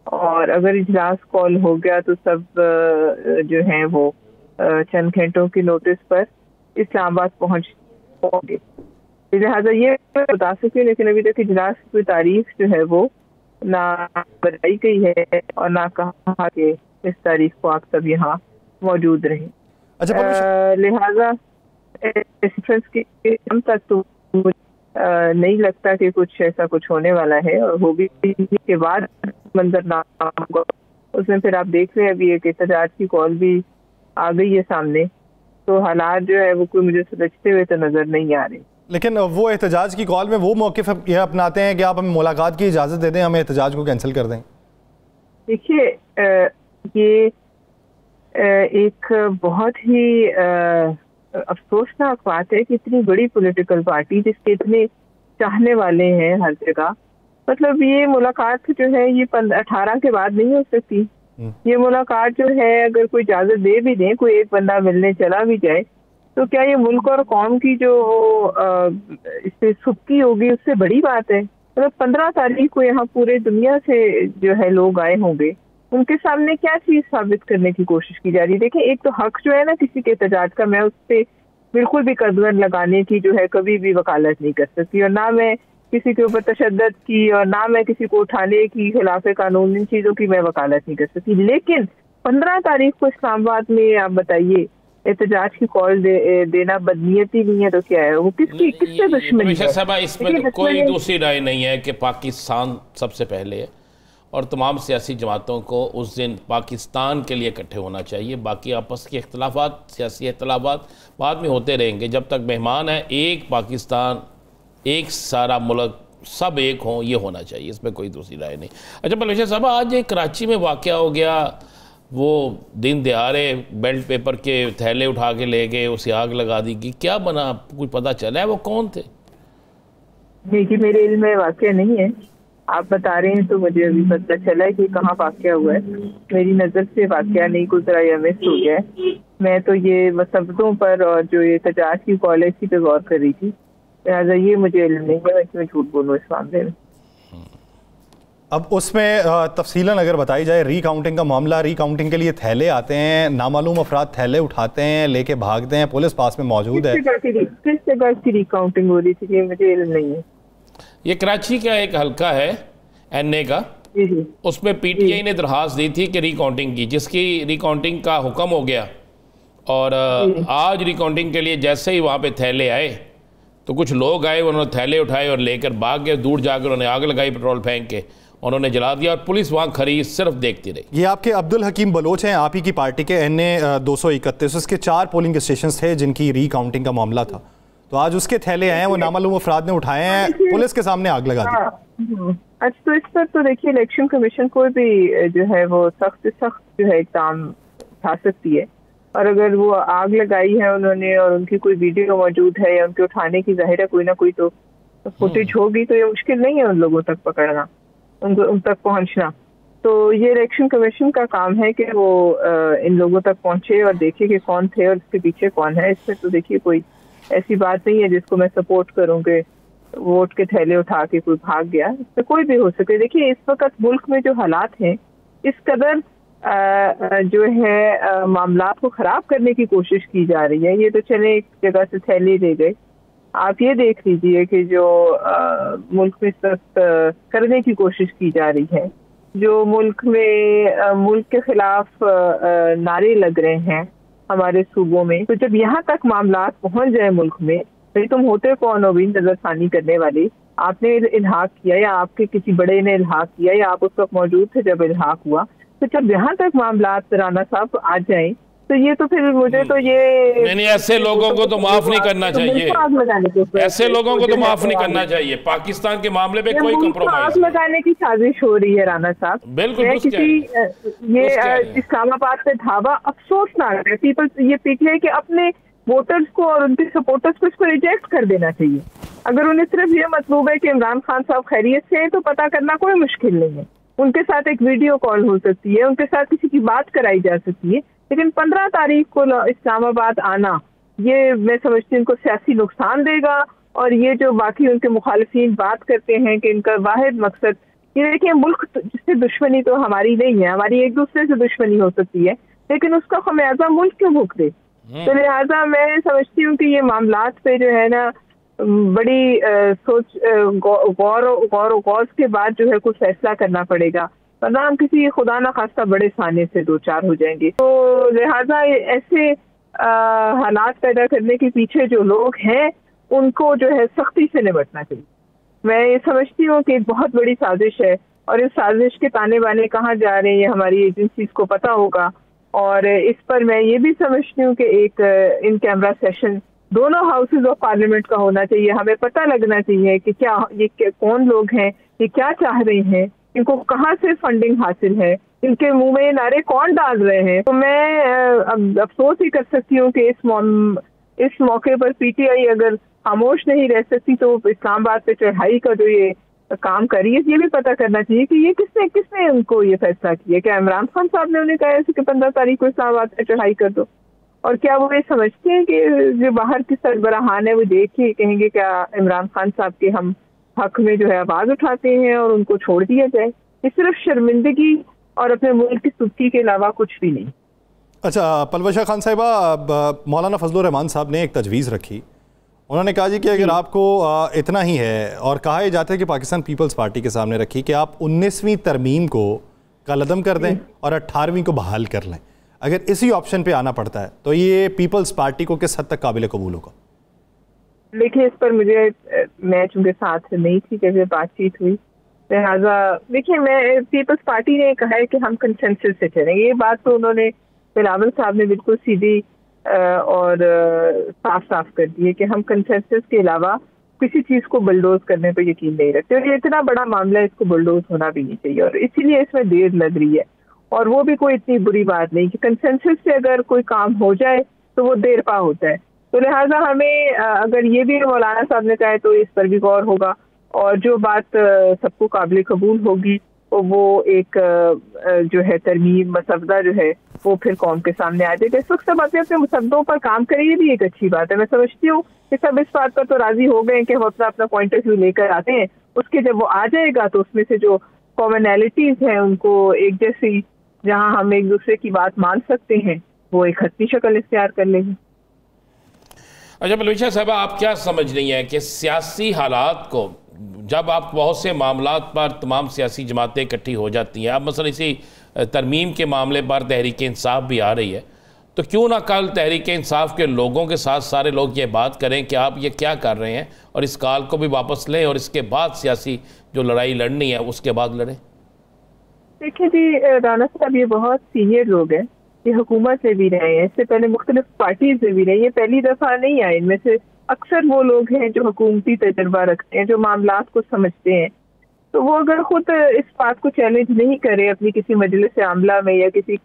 और अगर इजलास कॉल हो गया तो सब जो हैं वो चंद घंटों की नोटिस पर इस्लामाबाद पहुंचेंगे। लिहाजा ये बता सके, लेकिन अभी तक इजलास की कोई तारीख जो है वो ना बताई गई है और ना कहा कि इस तारीख को आप सब यहाँ मौजूद रहें। अच्छा, लिहाजा हम तक तो नहीं लगता कि कुछ ऐसा कुछ होने वाला है, और हो भी के बाद मंजरनामा होगा उसमें फिर आप देख रहे हैं अभी एक एहतजाज की कॉल भी आ गई है सामने, तो हालात जो है वो कोई मुझे सुलझते हुए तो नजर नहीं आ रहे। लेकिन वो एहतजाज की कॉल में वो मौक़िफ़ यह अपनाते हैं कि आप हमें मुलाकात की इजाज़त दे दें, हमें एहतजाज को कैंसिल कर दें। देखिए, ये एक बहुत ही अफसोसनाक बात है कि इतनी बड़ी पॉलिटिकल पार्टी जिसके इतने चाहने वाले हैं हर जगह, मतलब ये मुलाकात जो है ये 18 के बाद नहीं हो सकती। ये मुलाकात जो है अगर कोई इजाजत दे भी दे, कोई एक बंदा मिलने चला भी जाए, तो क्या ये मुल्क और कौम की जो इससे सुबकी होगी उससे बड़ी बात है? मतलब 15 तारीख को यहाँ पूरे दुनिया से जो है लोग आए होंगे, उनके सामने क्या चीज साबित करने की कोशिश की जा रही है? देखिए, एक तो हक जो है ना किसी के एहतजाज का, मैं उस पर बिल्कुल भी कदगन लगाने की जो है कभी भी वकालत नहीं कर सकती, और ना मैं किसी के ऊपर तशद्दुद की और ना मैं किसी को उठाने की खिलाफ कानून, इन चीजों की मैं वकालत नहीं कर सकती। लेकिन 15 तारीख को इस्लामाबाद में आप बताइए एहतजाज की कॉल देना बदनीयती नहीं है तो क्या है? वो किससे दुश्मनी है? इसमें कोई दूसरी राय नहीं है कि पाकिस्तान सबसे पहले है, और तमाम सियासी जमातों को उस दिन पाकिस्तान के लिए इकट्ठे होना चाहिए। बाकी आपस के इख्तलाफात, सियासी इख्तलाफात बाद में होते रहेंगे। जब तक मेहमान है, एक पाकिस्तान, एक सारा मुल्क, सब एक हों, ये होना चाहिए, इसमें कोई दूसरी राय नहीं। अच्छा पलविशा साहब, आज एक कराची में वाक़या हो गया, वो दिन दिहाड़े बेल्ट पेपर के थैले उठा के ले गए, उसे आग लगा दी कि क्या बना, कुछ पता चला है वो कौन थे? देखिए मेरे इल्म में वाकया नहीं है, आप बता रहे हैं तो मुझे अभी पता चला है कि कहाँ वाकया हुआ है। मेरी नज़र से वाकया नहीं गुजरा या मिस हो गया है। मैं तो ये मसब्बतों पर और जो ये तजाज की पॉलिसी पे गौर कर रही थी, लिहाजा ये मुझे इल्म नहीं है, मैं झूठ बोलूँ इस मामले में। अब उसमें तफसीलन अगर बताई जाए, रीकाउंटिंग का मामला, रीकाउंटिंग के लिए थैले आते हैं, नामालूम अफराद थैले उठाते हैं, लेके भागते हैं, पुलिस पास में मौजूद है। किस जगह की रीकाउंटिंग हो रही थी ये मुझे इल्म नहीं है। ये कराची का एक हल्का है NA का, उसमें PTI ने दरखास्त दी थी कि रिकाउंटिंग की, जिसकी रिकाउंटिंग का हुक्म हो गया और आज रिकाउंटिंग के लिए जैसे ही वहाँ पे थैले आए तो कुछ लोग आए, उन्होंने थैले उठाए और लेकर भाग गए। दूर जाकर उन्होंने आग लगाई, पेट्रोल फेंक के उन्होंने जला दिया और पुलिस वहाँ खड़ी सिर्फ देखती रही। ये आपके अब्दुल हकीम बलोच हैं, आप ही की पार्टी के NA 231, उसके 4 पोलिंग स्टेशन थे जिनकी रीकाउंटिंग का मामला था, तो आज उसके थैले आए हैं, वो नामालूम अफराद ने उठाए हैं, पुलिस के सामने आग लगा दी। अच्छा, तो इस पर तो देखिए इलेक्शन कमीशन को भी जो है वो सख्त जो है इक़दाम उठा सकती है, और अगर वो आग लगाई है उन्होंने और उनकी कोई वीडियो मौजूद है या उनके उठाने की जाहिर है कोई ना कोई तो फुटेज होगी, तो ये मुश्किल नहीं है उन लोगों तक पकड़ना, उन तक पहुंचना। तो ये इलेक्शन कमीशन का काम है कि वो इन लोगों तक पहुंचे और देखे कि कौन थे और इसके पीछे कौन है। इसमें तो देखिए कोई ऐसी बात नहीं है जिसको मैं सपोर्ट करूं कि वोट के थैले उठा के कोई भाग गया, इसमें कोई भी हो सके। देखिए इस वक्त मुल्क में जो हालात हैं, इस कदर जो है मामला को खराब करने की कोशिश की जा रही है। ये तो चले एक जगह से थैले ले गए, आप ये देख लीजिए कि जो मुल्क में इस वक्त करने की कोशिश की जा रही है, जो मुल्क में मुल्क के खिलाफ नारे लग रहे हैं हमारे सूबों में, तो जब यहाँ तक मामला पहुँच जाए मुल्क में, भाई तुम होते कौन हो भी नजरसानी करने वाले? आपने इल्हाक किया या आपके किसी बड़े ने इल्हाक किया या आप उस वक्त मौजूद थे जब इल्हाक हुआ? तो जब यहाँ तक मामला राना साहब आ जाए तो ये तो फिर मुझे तो ये नहीं, ऐसे लोगों को तो माफ नहीं करना चाहिए, ऐसे लोगों को तो माफ नहीं करना चाहिए। पाकिस्तान के मामले पे कोई कंप्रोमाइज, आग लगाने की साजिश हो रही है राना साहब। बिल्कुल ये इस्लामाबाद पे धावा अफसोसनाक है। ये PTI के अपने वोटर्स को और उनके सपोर्टर्स को इसको रिजेक्ट कर देना चाहिए। अगर उन्हें सिर्फ ये मतलब है कि इमरान खान साहब खैरियत से हैं तो पता करना कोई मुश्किल नहीं है, उनके साथ एक वीडियो कॉल हो सकती है, उनके साथ किसी की बात कराई जा सकती है। लेकिन 15 तारीख को इस्लामाबाद आना, ये मैं समझती हूँ उनको सियासी नुकसान देगा। और ये जो बाकी उनके मुखालिफिन बात करते हैं कि इनका वाहिद मकसद, ये देखिए मुल्क जिससे दुश्मनी तो हमारी नहीं है, हमारी एक दूसरे से दुश्मनी हो सकती है, लेकिन उसका खमियाजा मुल्क क्यों भुगते? तो लिहाजा मैं समझती हूँ कि ये मामलात पे जो है ना बड़ी गौर के बाद जो है कुछ फैसला करना पड़ेगा, वरना हम किसी खुदा ना खास्ता बड़े साने से दो चार हो जाएंगे। तो लिहाजा ऐसे हालात पैदा करने के पीछे जो लोग हैं उनको जो है सख्ती से निपटना चाहिए। मैं ये समझती हूँ कि एक बहुत बड़ी साजिश है और इस साजिश के ताने बाने कहाँ जा रहे हैं ये हमारी एजेंसीज को पता होगा। और इस पर मैं ये भी समझती हूँ कि एक इन कैमरा सेशन दोनों हाउसेज ऑफ पार्लियामेंट का होना चाहिए। हमें पता लगना चाहिए कि क्या ये कौन लोग हैं, ये क्या चाह रहे हैं, इनको कहाँ से फंडिंग हासिल है, इनके मुंह में नारे कौन डाल रहे हैं। तो मैं अफसोस ही कर सकती हूँ कि इस मौके पर PTI अगर खामोश नहीं रह सकती तो इस्लामाबाद पे चढ़ाई का जो ये काम करी है, ये भी पता करना चाहिए कि ये किसने उनको ये फैसला किया। क्या इमरान खान साहब ने उन्हें कहा कि 15 तारीख को इस्लामाबाद पे चढ़ाई कर दो? और क्या वो ये समझते हैं कि जो बाहर की सरबराहान है वो देख के कहेंगे क्या इमरान खान साहब के हम हक में जो है आवाज उठाते हैं और उनको छोड़ दिया जाए? ये सिर्फ शर्मिंदगी और अपने मुल्क की सुर्खी के अलावा कुछ भी नहीं। अच्छा पलवशा खान साहिबा, मौलाना फजलुर रहमान साहब ने एक तजवीज़ रखी, उन्होंने कहा जी कि अगर आपको इतना ही है, और कहा यह जाता है कि पाकिस्तान पीपल्स पार्टी के सामने रखी कि आप 19वीं तरमीम को कलअदम कर दें और 18वीं को बहाल कर लें, अगर इसी ऑप्शन पे आना पड़ता है तो ये पीपल्स पार्टी को किस हद तक काबिल कबूल होगा? देखिए इस पर मुझे, मैं चूँकि साथ नहीं थी जब बातचीत हुई, लिहाजा देखिए मैं पीपल्स पार्टी ने कहा है कि हम कंसेंसस से चलेंगे। ये बात तो उन्होंने बिलावल साहब ने बिल्कुल सीधी और साफ साफ कर दी है कि हम कंसेंसस के अलावा किसी चीज़ को बुलडोज करने पर यकीन नहीं रखते। और ये इतना बड़ा मामला है, इसको बुलडोज होना भी नहीं चाहिए और इसीलिए इसमें देर लग रही है। और वो भी कोई इतनी बुरी बात नहीं कि कंसेंसस से अगर कोई काम हो जाए तो वो देर पा होता है। तो लिहाजा हमें अगर ये भी मौलाना साहब ने कहा तो इस पर भी गौर होगा, और जो बात सबको काबिल कबूल होगी तो वो एक जो है तरमीम मसवदा जो है वो फिर कौम के सामने आ जाएगा। इस वक्त सब अपने अपने मसवदों पर काम करें, ये भी एक अच्छी बात है। मैं समझती हूँ कि सब इस बात पर तो राजी हो गए कि हम अपना अपना पॉइंट ऑफ व्यू लेकर आते हैं, उसके जब वो आ जाएगा तो उसमें से जो कॉमनैलिटीज हैं उनको एक जैसी, जहाँ हम एक दूसरे की बात मान सकते हैं, वो एक हतमी शक्ल इख्तियार कर लेगी। अच्छा पलवेशा साहब, आप क्या समझ रही हैं कि सियासी हालात को जब आप बहुत से मामलात पर तमाम सियासी जमातें इकट्ठी हो जाती हैं, अब मसलन इसी तरमीम के मामले पर तहरीक इंसाफ भी आ रही है, तो क्यों ना कल तहरीक इंसाफ के लोगों के साथ सारे लोग ये बात करें कि आप ये क्या कर रहे हैं और इस कॉल को भी वापस लें और इसके बाद सियासी जो लड़ाई लड़नी है उसके बाद लड़ें। देखिए जी राना साहब, ये बहुत सीनियर लोग हैं, ये हुकूमत में भी रहे हैं, इससे पहले मुख्तलिफ पार्टीज में भी रहे, ये पहली दफा नहीं आए। इनमें से अक्सर वो लोग हैं जो हुकूमती तजर्बा रखते हैं, जो मामलात को समझते हैं। तो वो अगर खुद इस बात को चैलेंज नहीं करे अपनी किसी मजलिस आमला में या किसी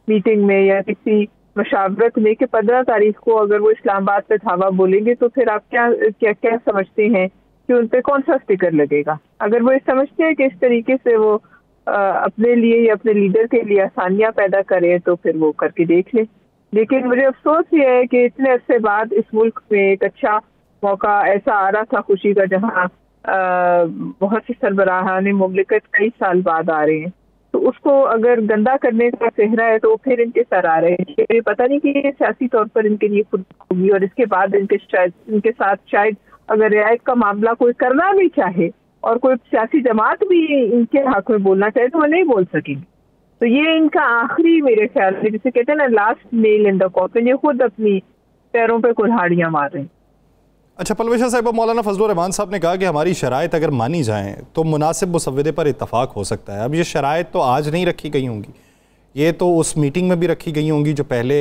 मीटिंग में या किसी मशावरत में कि 15 तारीख को अगर वो इस्लामाबाद पे धावा बोलेंगे, तो फिर आप क्या क्या क्या समझते हैं कि उन पे कौन सा स्टिकर लगेगा? अगर वो समझते हैं कि इस तरीके से वो अपने लिए या अपने लीडर के लिए आसानियां पैदा करे, तो फिर वो करके देख ले। लेकिन मुझे अफसोस ये है कि इतने अरसे बाद इस मुल्क में एक अच्छा मौका ऐसा आ रहा था खुशी का, जहाँ बहुत से सरबराहान मुमलिकत कई साल बाद आ रहे हैं, तो उसको अगर गंदा करने का चेहरा है तो फिर इनके सर आ रहे हैं। ये पता नहीं कि ये सियासी तौर पर इनके लिए खुद होगी, और इसके बाद इनके साथ शायद अगर रियायत का मामला कोई करना भी चाहे और कोई सियासी जमात भी इनके हक में बोलना चाहे तो वो नहीं बोल सकेंगे। तो ये इनका आखिरी, मेरे ख्याल से जिसे कहते हैं ना last nail in the coffin, ये खुद अपनी पैरों पे कुल्हाड़ियां मार रहे हैं। अच्छा पलवेशा साहिबा, मौलाना फजलुर रहमान साहब ने कहा कि हमारी शराइत अगर मानी जाएँ तो मुनासिब मुसव्वदे पर इत्तफाक हो सकता है। अब ये शराइत तो आज नहीं रखी गई होंगी, ये तो उस मीटिंग में भी रखी गई होंगी जो पहले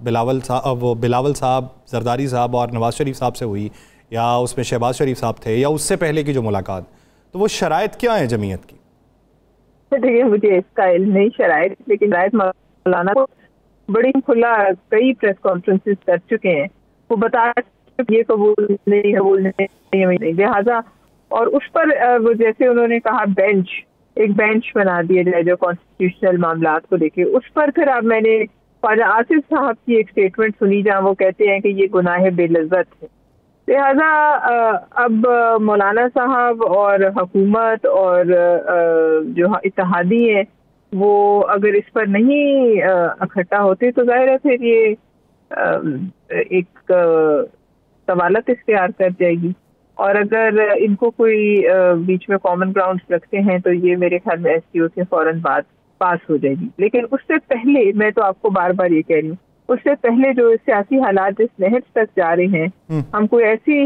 बिलावल साहब, जरदारी साहब और नवाज शरीफ साहब से हुई, या उसमें शहबाज शरीफ साहब थे, या उससे पहले की जो मुलाकात। तो वो शराइत क्या है जमीयत की? देखिए मुझे इसका इल्म नहीं शराइत, लेकिन शराइत मौलाना को बड़ी खुला कई प्रेस कॉन्फ्रेंसेस कर चुके हैं, वो बता ये कबूल नहीं लिहाजा, और उस पर वो जैसे उन्होंने कहा एक बेंच बना दिया जाए जो कॉन्स्टिट्यूशनल मामलात को लेके, उस पर फिर अब मैंने ख्वाजा आसिफ साहब की एक स्टेटमेंट सुनी जहाँ वो कहते हैं कि ये गुनाह बेलज़्ज़त है। लिहाजा अब मौलाना साहब और हुकूमत और जो इत्तेहादी है वो अगर इस पर नहीं इकट्ठा होते तो जाहिर है फिर ये एक सवालत इख्तियार कर जाएगी, और अगर इनको कोई बीच में कॉमन ग्राउंड्स रखते हैं तो ये मेरे ख्याल में SCO से फौरन बात पास हो जाएगी। लेकिन उससे पहले मैं तो आपको बार बार ये कह रही हूँ, उससे पहले जो सियासी हालात जिस नहज तक जा रहे हैं, हम कोई ऐसी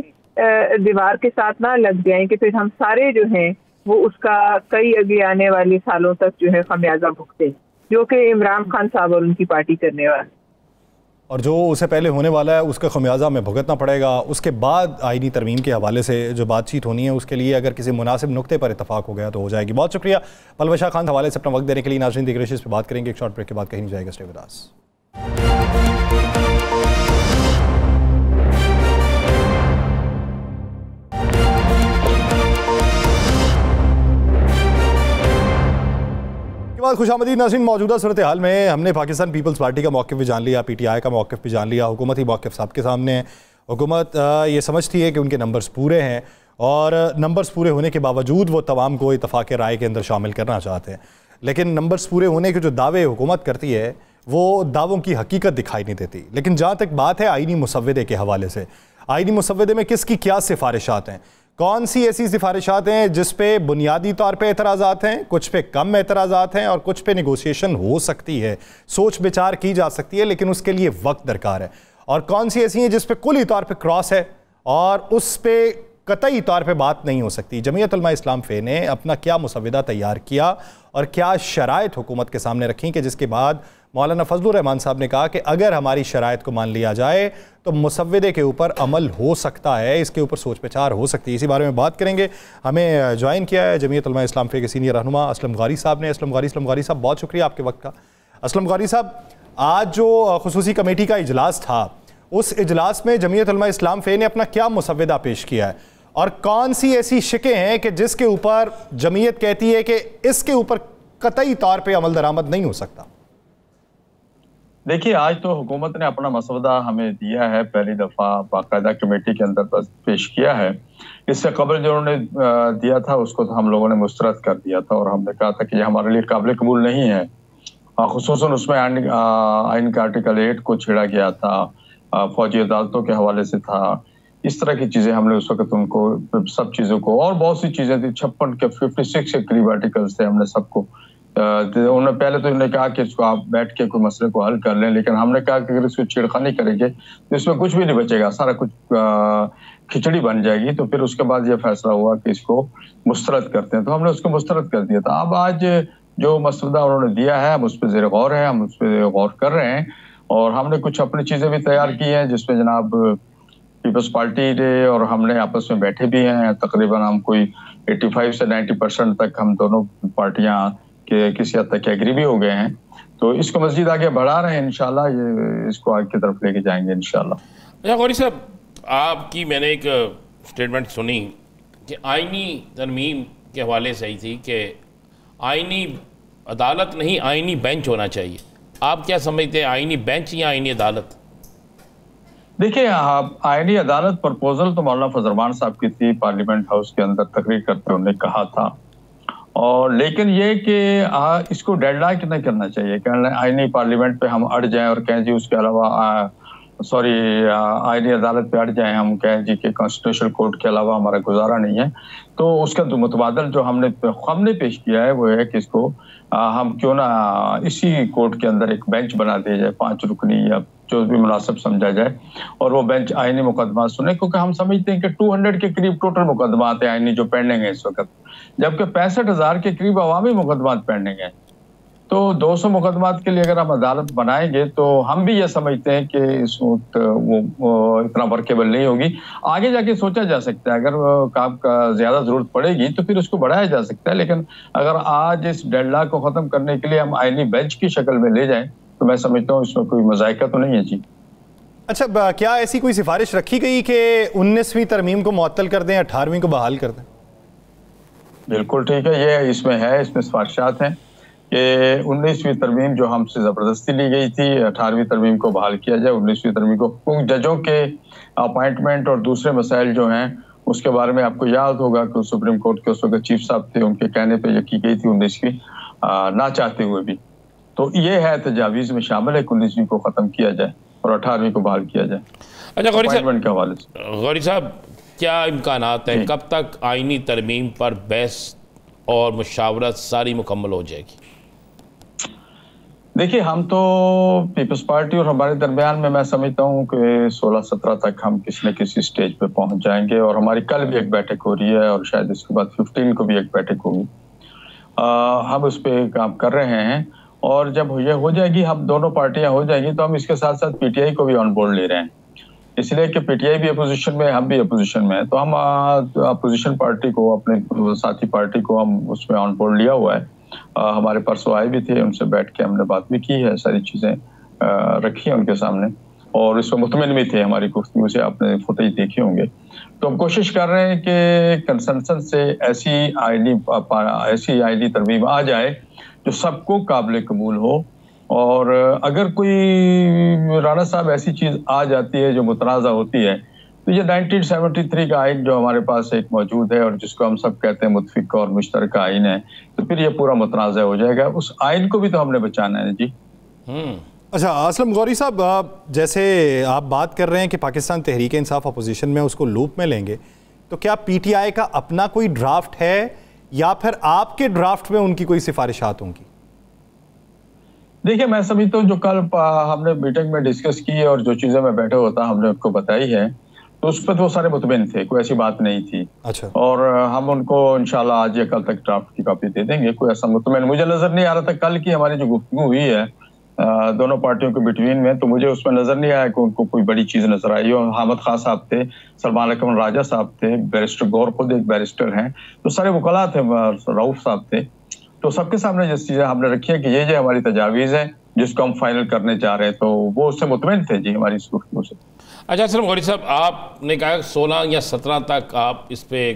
दीवार के साथ ना लग जाएं कि फिर हम सारे जो हैं वो उसका कई आगे आने वाले सालों तक जो है खमियाजा भुगते, जो कि इमरान खान साहब और उनकी पार्टी करने वाले, और जो उसे पहले होने वाला है उसका खमियाजा में भुगतना पड़ेगा। उसके बाद आईनी तरमीम के हवाले से जो बातचीत होनी है उसके लिए अगर किसी मुनासिब नुक्ते पर इत्तफाक हो गया तो हो जाएगी। बहुत शुक्रिया पलवेशा खान हवाले से अपना वक्त देने के लिए। नाज़रीन देख रहे इस पर बात करेंगे एक शॉर्ट ब्रेक के बाद, कहीं नहीं जाएगा, स्टे विद अस। खुशामदीद नाज़रीन, मौजूदा सूरत हाल में हमने पाकिस्तान पीपल्स पार्टी का मौक़िफ़ भी जान लिया, PTI का मौक़िफ़ भी जान लिया, हुकूमती मौक़िफ़ सबके सामने है। हुकूमत ये समझती है कि उनके नंबर्स पूरे हैं और नंबर्स पूरे होने के बावजूद वो तमाम को इत्तफ़ाक़ राय के अंदर शामिल करना चाहते हैं, लेकिन नंबर्स पूरे होने के जो दावे हुकूमत करती है वो दावों की हकीकत दिखाई नहीं देती। लेकिन जहाँ तक बात है आईनी मुसव्वदे के हवाले से, आईनी मुसव्वदे में किसकी क्या सिफारिशात हैं, कौन सी ऐसी सिफारिशात हैं जिस पे बुनियादी तौर पे एतराज़ात हैं, कुछ पे कम एतराज़ात हैं और कुछ पे नेगोशिएशन हो सकती है, सोच विचार की जा सकती है, लेकिन उसके लिए वक्त दरकार है, और कौन सी ऐसी हैं जिस पे कुली तौर पे क्रॉस है और उस पे कतई तौर पे बात नहीं हो सकती। जमीयत उलमा इस्लाम फ़े ने अपना क्या मुसव्वदा तैयार किया और क्या शराइत हुकूमत के सामने रखी कि जिसके बाद मौलाना फजलुर रहमान साहब ने कहा कि अगर हमारी शराइत को मान लिया जाए तो मुसव्वदे के ऊपर अमल हो सकता है, इसके ऊपर सोच विचार हो सकती है। इसी बारे में बात करेंगे। हमें ज्वाइन किया है जमीयत उलमा इस्लाम के सीनियर रहनुमा असलम गारी साहब ने। असलम गारी साहब, बहुत शुक्रिया आपके वक्त का। असलम गारी साहब, आज जो खुसूसी कमेटी का इजलास था, उस इजलास में जमीयत उलमा इस्लाम फे ने अपना क्या मुसव्वदा पेश किया है और कौन सी ऐसी शिकें हैं कि जिसके ऊपर जमीयत कहती है कि इसके ऊपर कतई तौर पे अमल दरामद नहीं हो सकता? देखिए, आज तो हुकूमत ने अपना मसवदा हमें दिया है, पहली दफ़ा बाकायदा कमेटी के अंदर पेश किया है। इससे कबल जो उन्होंने दिया था उसको तो हम लोगों ने मुस्तरद कर दिया था और हमने कहा था कि ये हमारे लिए काबिल कबूल नहीं है। खुसूसन उसमें आइन के आर्टिकल 8 को छेड़ा गया था, फौजी अदालतों के हवाले से था, इस तरह की चीज़ें हमने उस वक्त उनको सब चीज़ों को, और बहुत सी चीज़ें थी, 56 के 56 के करीब आर्टिकल्स थे, हमने सबको उन्होंने पहले तो उन्होंने कहा कि इसको आप बैठ के कोई मसले को हल कर लें, लेकिन हमने कहा कि अगर इसको छेड़खानी करेंगे तो इसमें कुछ भी नहीं बचेगा, सारा कुछ खिचड़ी बन जाएगी। तो फिर उसके बाद ये फैसला हुआ कि इसको मुस्तरद करते हैं, तो हमने उसको मुस्तरद कर दिया था। अब आज जो मसवदा उन्होंने दिया है हम उस पर ज़ेर गौर है, हम उस पर गौर कर रहे हैं और हमने कुछ अपनी चीज़ें भी तैयार की हैं जिसमें जनाब पीपल्स पार्टी ने और हमने आपस में बैठे भी हैं। तकरीबन हम कोई 85 से 90% तक हम दोनों पार्टियां के किसी हद तक एग्री भी हो गए हैं, तो इसको मस्जिद आगे बढ़ा रहे हैं। इंशाल्लाह ये इसको आगे की तरफ लेके जाएंगे इंशाल्लाह। अच्छा गौरी साहब, आपकी मैंने एक स्टेटमेंट सुनी कि आईनी तरमीम के हवाले से ही थी कि आईनी अदालत नहीं आईनी बेंच होना चाहिए। आप क्या समझते हैं, आईनी बेंच या आईनी अदालत? देखिए, आईनी अदालत प्रपोजल तो मौलाना फजल रहमान साहब की थी, पार्लियामेंट हाउस के अंदर तकरीर करते उन्होंने कहा था, और लेकिन ये कि इसको डेडलॉक नहीं करना चाहिए कि आईनी पार्लियामेंट पे हम अड़ जाएं और कहें जी उसके अलावा आईनी अदालत पे अड़ जाएं, हम कहें जी कि कॉन्स्टिट्यूशनल कोर्ट के अलावा हमारा गुजारा नहीं है। तो उसका मुतबादल जो हमने पेश किया है वो है कि इसको हम क्यों ना इसी कोर्ट के अंदर एक बेंच बना दिया जाए, 5 रुकनी या जो भी मुनासिब समझा जाए, और वो बेंच आईनी मुकदमा सुने, क्योंकि हम समझते हैं कि 200 के करीब टोटल मुकदमात हैं आईनी जो पेंडिंग है इस वक्त, जबकि 65,000 के करीब अवामी मुकदमात पेंडिंग है। तो 200 मुकदमात के लिए अगर हम अदालत बनाएंगे तो हम भी ये समझते हैं कि इस वक्त वो इतना वर्केबल नहीं होगी। आगे जाके सोचा जा सकता है, अगर काम का ज्यादा जरूरत पड़ेगी तो फिर उसको बढ़ाया जा सकता है, लेकिन अगर आज इस डेडलॉक को खत्म करने के लिए हम आईनी बेंच की शक्ल में ले जाएं तो मैं समझता हूँ इसमें कोई मजायका तो नहीं है जी। अच्छा, क्या ऐसी कोई सिफारिश रखी गई कि 19वीं तरमीम को मुअत्तल कर दें, 18वीं को बहाल कर दें? बिल्कुल ठीक है, ये इसमें सिफारिशात हैं कि 19वीं तरमीम जो हमसे ज़बरदस्ती ली गई थी, 18वीं तरमीम को बहाल किया जाए। 19वीं तरमीम को जजों के अपॉइंटमेंट और दूसरे मसाइल जो हैं उसके बारे में आपको याद होगा कि सुप्रीम कोर्ट के उस वक्त चीफ साहब थे, उनके कहने पे ये की गई थी 19वीं ना चाहते हुए भी। तो ये है तजावीज़ में शामिल है कि 19वीं को ख़त्म किया जाए और 18वीं को बहाल किया जाए। अच्छा गौरी साहब, के हवाले से गौरी साहब क्या इम्कानात है, कब तक आईनी तरमीम पर बहस और मुशावरत सारी मुकम्मल हो जाएगी? देखिए, हम तो पीपल्स पार्टी और हमारे दरमियान में मैं समझता हूँ कि 16-17 तक हम किसी न किसी स्टेज पे पहुँच जाएंगे, और हमारी कल भी एक बैठक हो रही है और शायद इसके बाद 15 को भी एक बैठक होगी। हम उस पर काम कर रहे हैं और जब ये हो जाएगी, हम दोनों पार्टियां हो जाएंगी, तो हम इसके साथ साथ पीटीआई को भी ऑन बोर्ड ले रहे हैं, इसलिए कि पीटीआई भी अपोजिशन में, हम भी अपोजिशन में है, तो हम अपोजिशन पार्टी को, अपने साथी पार्टी को हम उसमें ऑन बोर्ड लिया हुआ है। हमारे परसों आए भी थे, उनसे बैठ के हमने बात भी की है, सारी चीज़ें रखी हैं उनके सामने और इसमें मुतमिन भी थे। हमारी गुफ्तगू से आपने फुटेज देखे होंगे। तो हम कोशिश कर रहे हैं कि कंसेंसस से ऐसी आईनी तरमीम आ जाए जो सबको काबिल कबूल हो, और अगर कोई राणा साहब ऐसी चीज़ आ जाती है जो मुतनाज़ा होती है, तो ये 1973 का आइन जो हमारे पास एक मौजूद है और जिसको हम सब कहते हैं मुतफिक और मुश्तरका आइन है, तो फिर ये पूरा मुतनाज़ा हो जाएगा। उस आइन को भी तो हमने बचाना है जी। अच्छा असलम गौरी साहब, जैसे आप बात कर रहे हैं कि पाकिस्तान तहरीक इंसाफ अपोजिशन में उसको लूप में लेंगे, तो क्या पीटीआई का अपना कोई ड्राफ्ट है या फिर आपके ड्राफ्ट में उनकी कोई सिफारिशात होंगी? देखिए, मैं समझता हूँ जो कल हमने मीटिंग में डिस्कस की और जो चीज़ें मैं बैठे होता हमने उनको बताई है, तो उस पर तो वो सारे मुतमिन थे, कोई ऐसी बात नहीं थी। अच्छा। और हम उनको इंशाल्लाह आज या कल तक ड्राफ्ट की कॉपी दे देंगे। कोई ऐसा मुतमिन मुझे नजर नहीं आ रहा था। कल की हमारी जो गुफ्तगू हुई है दोनों पार्टियों के बिटवीन में, तो मुझे उसमें नजर नहीं आया कि उनको कोई बड़ी चीज नजर आई हो। हामिद खान साहब थे, सलमान अकमल राजा साहब थे, बैरिस्टर गौर खुद एक बैरिस्टर हैं, तो सारे वकला थे, रऊफ साहब थे, तो सबके सामने जिस चीजें हमने रखी है कि ये जो हमारी तजावीज है जिसको हम फाइनल करने जा रहे हैं, तो वो उससे मुतमईन थे जी हमारी इस गुफ्तगू से। अच्छा असलम गौरी साहब, आपने कहा 16 या 17 तक आप इस पे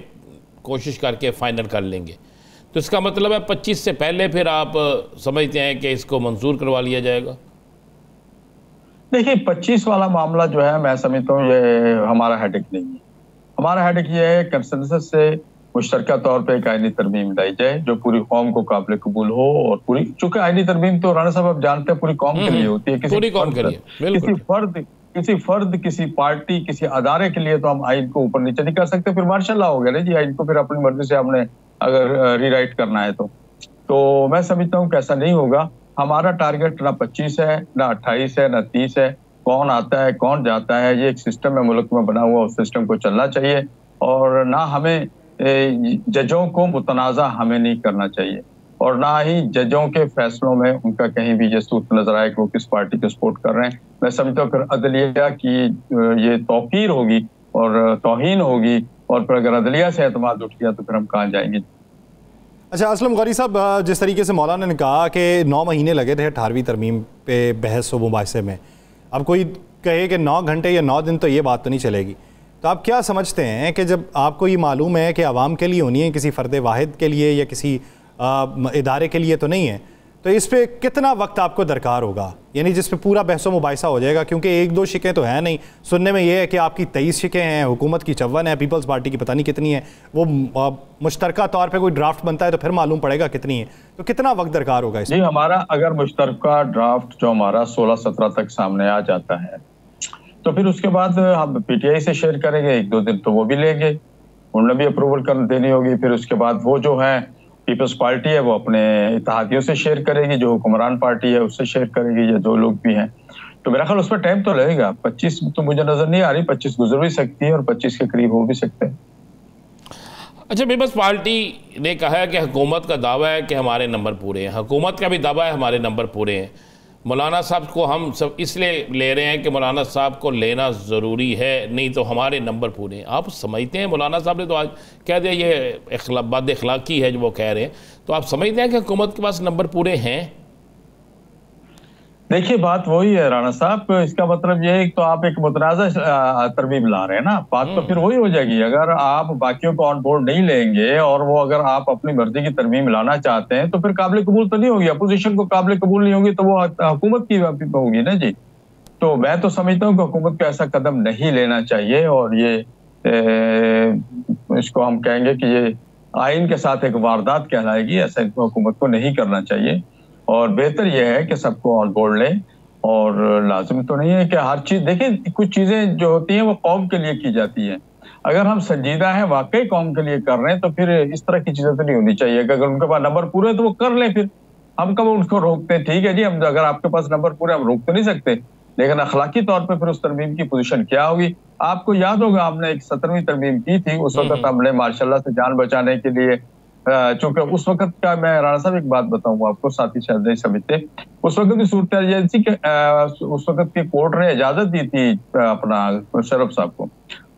कोशिश करके फाइनल कर लेंगे, तो इसका मतलब है 25 से पहले फिर आप समझते हैं कि इसको मंजूर करवा लिया जाएगा? देखिए 25 वाला मामला जो है मैं समझता हूँ ये हमारा हेडेक नहीं है। हमारा हेडेक ये है कंसेंसस से मुश्तरका तौर पे एक आईनी तरमीम लाई जाए जो पूरी कौम को काबिल कबूल हो, और पूरी, चूंकि आईनी तरमीम तो राणा साहब आप जानते हैं पूरी कौम के लिए होती है, किसी फर्द किसी पार्टी किसी अदारे के लिए तो हम आइन को ऊपर नीचे नहीं कर सकते। फिर मार्शल लॉ हो गया ना जी, आइन को फिर अपनी मर्जी से हमने अगर रीराइट करना है तो मैं समझता हूँ कि ऐसा नहीं होगा। हमारा टारगेट ना 25 है, ना 28 है, ना 30 है। कौन आता है कौन जाता है ये एक सिस्टम है मुल्क में बना हुआ, उस सिस्टम को चलना चाहिए, और ना हमें जजों को मुतनाज़ा हमें नहीं करना चाहिए, और ना ही जजों के फैसलों में उनका कहीं भी ये सूरत नजर आए कि वो किस पार्टी को सपोर्ट कर रहे हैं। मैं समझता हूँ फिर अदलिया की ये तौकीर होगी और तौहीन होगी, और फिर अगर अदलिया से एतमाद उठ गया तो फिर हम कहाँ जाएंगे। अच्छा असलम गौरी साहब, जिस तरीके से मौलाना ने कहा कि 9 महीने लगे थे 18वीं तरमीम पे बहस व मुबाहिसे में, अब कोई कहे कि 9 घंटे या 9 दिन तो ये बात तो नहीं चलेगी, तो आप क्या समझते हैं कि जब आपको ये मालूम है कि आवाम के लिए होनी है, किसी फ़र्द वाहिद के लिए या किसी इदारे के लिए तो नहीं है, तो इस पर कितना वक्त आपको दरकार होगा, यानी जिस पे पूरा बहसो मुबाहिसा हो जाएगा? क्योंकि 1-2 शिकें तो हैं नहीं, सुनने में ये है कि आपकी 23 शिकें हैं, हुकूमत की 54 है, पीपल्स पार्टी की पता नहीं कितनी है, वो मुश्तरका तौर पे कोई ड्राफ्ट बनता है तो फिर मालूम पड़ेगा कितनी है, तो कितना वक्त दरकार होगा इसमें? जी हमारा अगर मुश्तरका ड्राफ्ट जो हमारा 16-17 तक सामने आ जाता है तो फिर उसके बाद हम PTI से शेयर करेंगे, 1-2 दिन तो वो भी लेंगे, उन्हें भी अप्रूवल कर देनी होगी। फिर उसके बाद वो जो है पीपल्स पार्टी है वो अपने इत्तेहादियों से शेयर करेगी, जो हुक्मरान पार्टी है उससे शेयर करेगी, या जो लोग भी हैं, तो मेरा ख्याल उस पर टाइम तो लगेगा। 25 तो मुझे नजर नहीं आ रही, 25 गुजर भी सकती है और 25 के करीब हो भी सकते हैं। अच्छा, पीपल्स पार्टी ने कहा है कि हुकूमत का दावा है कि हमारे नंबर पूरे हैं, हुकूमत का भी दावा है हमारे नंबर पूरे हैं, मौलाना साहब को हम सब इसलिए ले रहे हैं कि मौलाना साहब को लेना ज़रूरी है, नहीं तो हमारे नंबर पूरे हैं। आप समझते हैं, मौलाना साहब ने तो आज कह दिया ये बद अखलाकी है जो वो कह रहे हैं, तो आप समझते हैं कि हुकूमत के पास नंबर पूरे हैं? देखिए बात वही है राणा साहब, इसका मतलब ये है तो आप एक मुतनाज़ा तरमीम ला रहे हैं ना, बात तो फिर वही हो जाएगी। अगर आप बाकियों को ऑन बोर्ड नहीं लेंगे और वो अगर आप अपनी मर्जी की तरमीम लाना चाहते हैं तो फिर काबिल कबूल तो नहीं होगी, अपोजिशन को काबिल कबूल नहीं होगी तो वो हुकूमत की होगी ना जी। तो मैं तो समझता हूँ कि हुकूमत को ऐसा कदम नहीं लेना चाहिए, और ये इसको हम कहेंगे कि ये आइन के साथ एक वारदात कहलाएगी, ऐसा हुकूमत को नहीं करना चाहिए। और बेहतर यह है कि सबको ऑन बोर्ड लें, और लाजिम तो नहीं है कि हर चीज, देखिए कुछ चीजें जो होती हैं वो कौम के लिए की जाती हैं। अगर हम संजीदा हैं, वाकई कौम के लिए कर रहे हैं, तो फिर इस तरह की चीजें तो नहीं होनी चाहिए कि अगर उनके पास नंबर पूरे तो वो कर लें, फिर हम कब उनको रोकते हैं? ठीक है जी, हम अगर आपके पास नंबर पूरे हम रोक तो नहीं सकते, लेकिन अखलाकी तौर पर फिर उस तरमीम की पोजीशन क्या होगी? आपको याद होगा हमने एक 17वीं तरमीम की थी, उस वक्त हमने माशाल्लाह से जान बचाने के लिए, चूंकि उस वक्त का, मैं राणा साहब एक बात बताऊंगा आपको, साथी शायद नहीं समझते, उस वक्त की सूरत एजेंसी के उस वक्त की कोर्ट ने इजाजत दी थी अपना मुशर्रफ साहब को,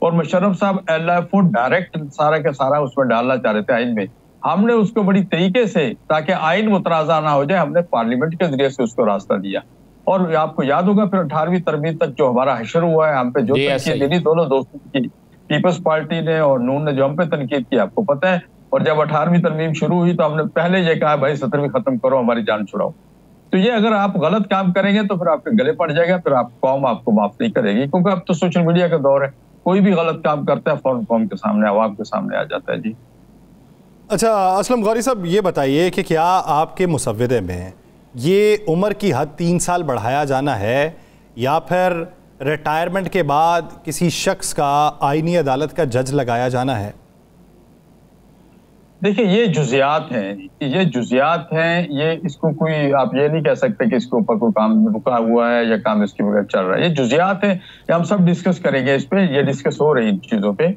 और मुशर्रफ साहब LFO डायरेक्ट सारा का सारा उसमें डालना चाह रहे थे आइन में। हमने उसको बड़ी तरीके से, ताकि आइन मुतनाज़ा ना हो जाए, हमने पार्लियामेंट के जरिए से उसको रास्ता दिया। और आपको याद होगा फिर 18वीं तरमीम तक जो हमारा हशर हुआ है, हम पे जो तनकीद दी, दोनों दोस्तों की, पीपल्स पार्टी ने और नून ने जो हम पे तनकीद की, आपको पता है। और जब 18वीं तरमीम शुरू हुई तो हमने पहले ये कहा भाई 17वीं खत्म करो, हमारी जान छुड़ाओ। तो ये अगर आप गलत काम करेंगे तो फिर आपके गले पड़ जाएगा, फिर आप कौम आपको माफ नहीं करेगी, क्योंकि अब तो सोशल मीडिया का दौर है, कोई भी गलत काम करता है फौरन कौम के सामने, आवाम के सामने आ जाता है जी। अच्छा असलम गौरी साहब, ये बताइए कि क्या आपके मुसव्वदे में ये उम्र की हद 3 साल बढ़ाया जाना है, या फिर रिटायरमेंट के बाद किसी शख्स का आईनी अदालत का जज लगाया जाना है? देखिए ये जुजियात हैं, ये जुजियात हैं, ये इसको कोई आप ये नहीं कह सकते कि इसके ऊपर कोई काम रुका हुआ है या काम इसके बगैर चल रहा है। ये जुजियात हैं, ये हम सब डिस्कस करेंगे इस पे, ये डिस्कस हो रही इन चीज़ों पे।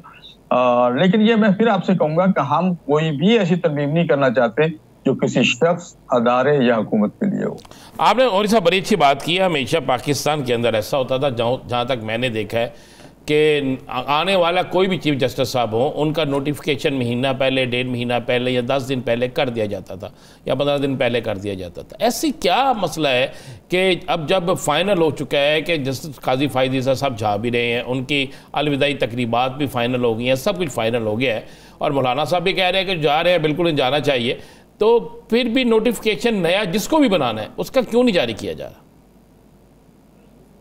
लेकिन ये मैं फिर आपसे कहूँगा कि हम कोई भी ऐसी तरमीम नहीं करना चाहते जो किसी शख्स, अदारे या हुकूमत के लिए हो। आपने और साहब बड़ी अच्छी बात की है। हमेशा पाकिस्तान के अंदर ऐसा होता था, जहाँ तक मैंने देखा है कि आने वाला कोई भी चीफ जस्टिस साहब हो, उनका नोटिफिकेशन महीना पहले, 1.5 महीना पहले या 10 दिन पहले कर दिया जाता था, या 15 दिन पहले कर दिया जाता था। ऐसी क्या मसला है कि अब जब फाइनल हो चुका है कि जस्टिस काजी फायदी साहब जा भी रहे हैं, उनकी अलविदाई तकरीबात भी फाइनल हो गई हैं, सब कुछ फाइनल हो गया है, और मौलाना साहब भी कह रहे हैं कि जा रहे हैं, बिल्कुल नहीं जाना चाहिए, तो फिर भी नोटिफिकेशन नया जिसको भी बनाना है उसका क्यों नहीं जारी किया जा रहा?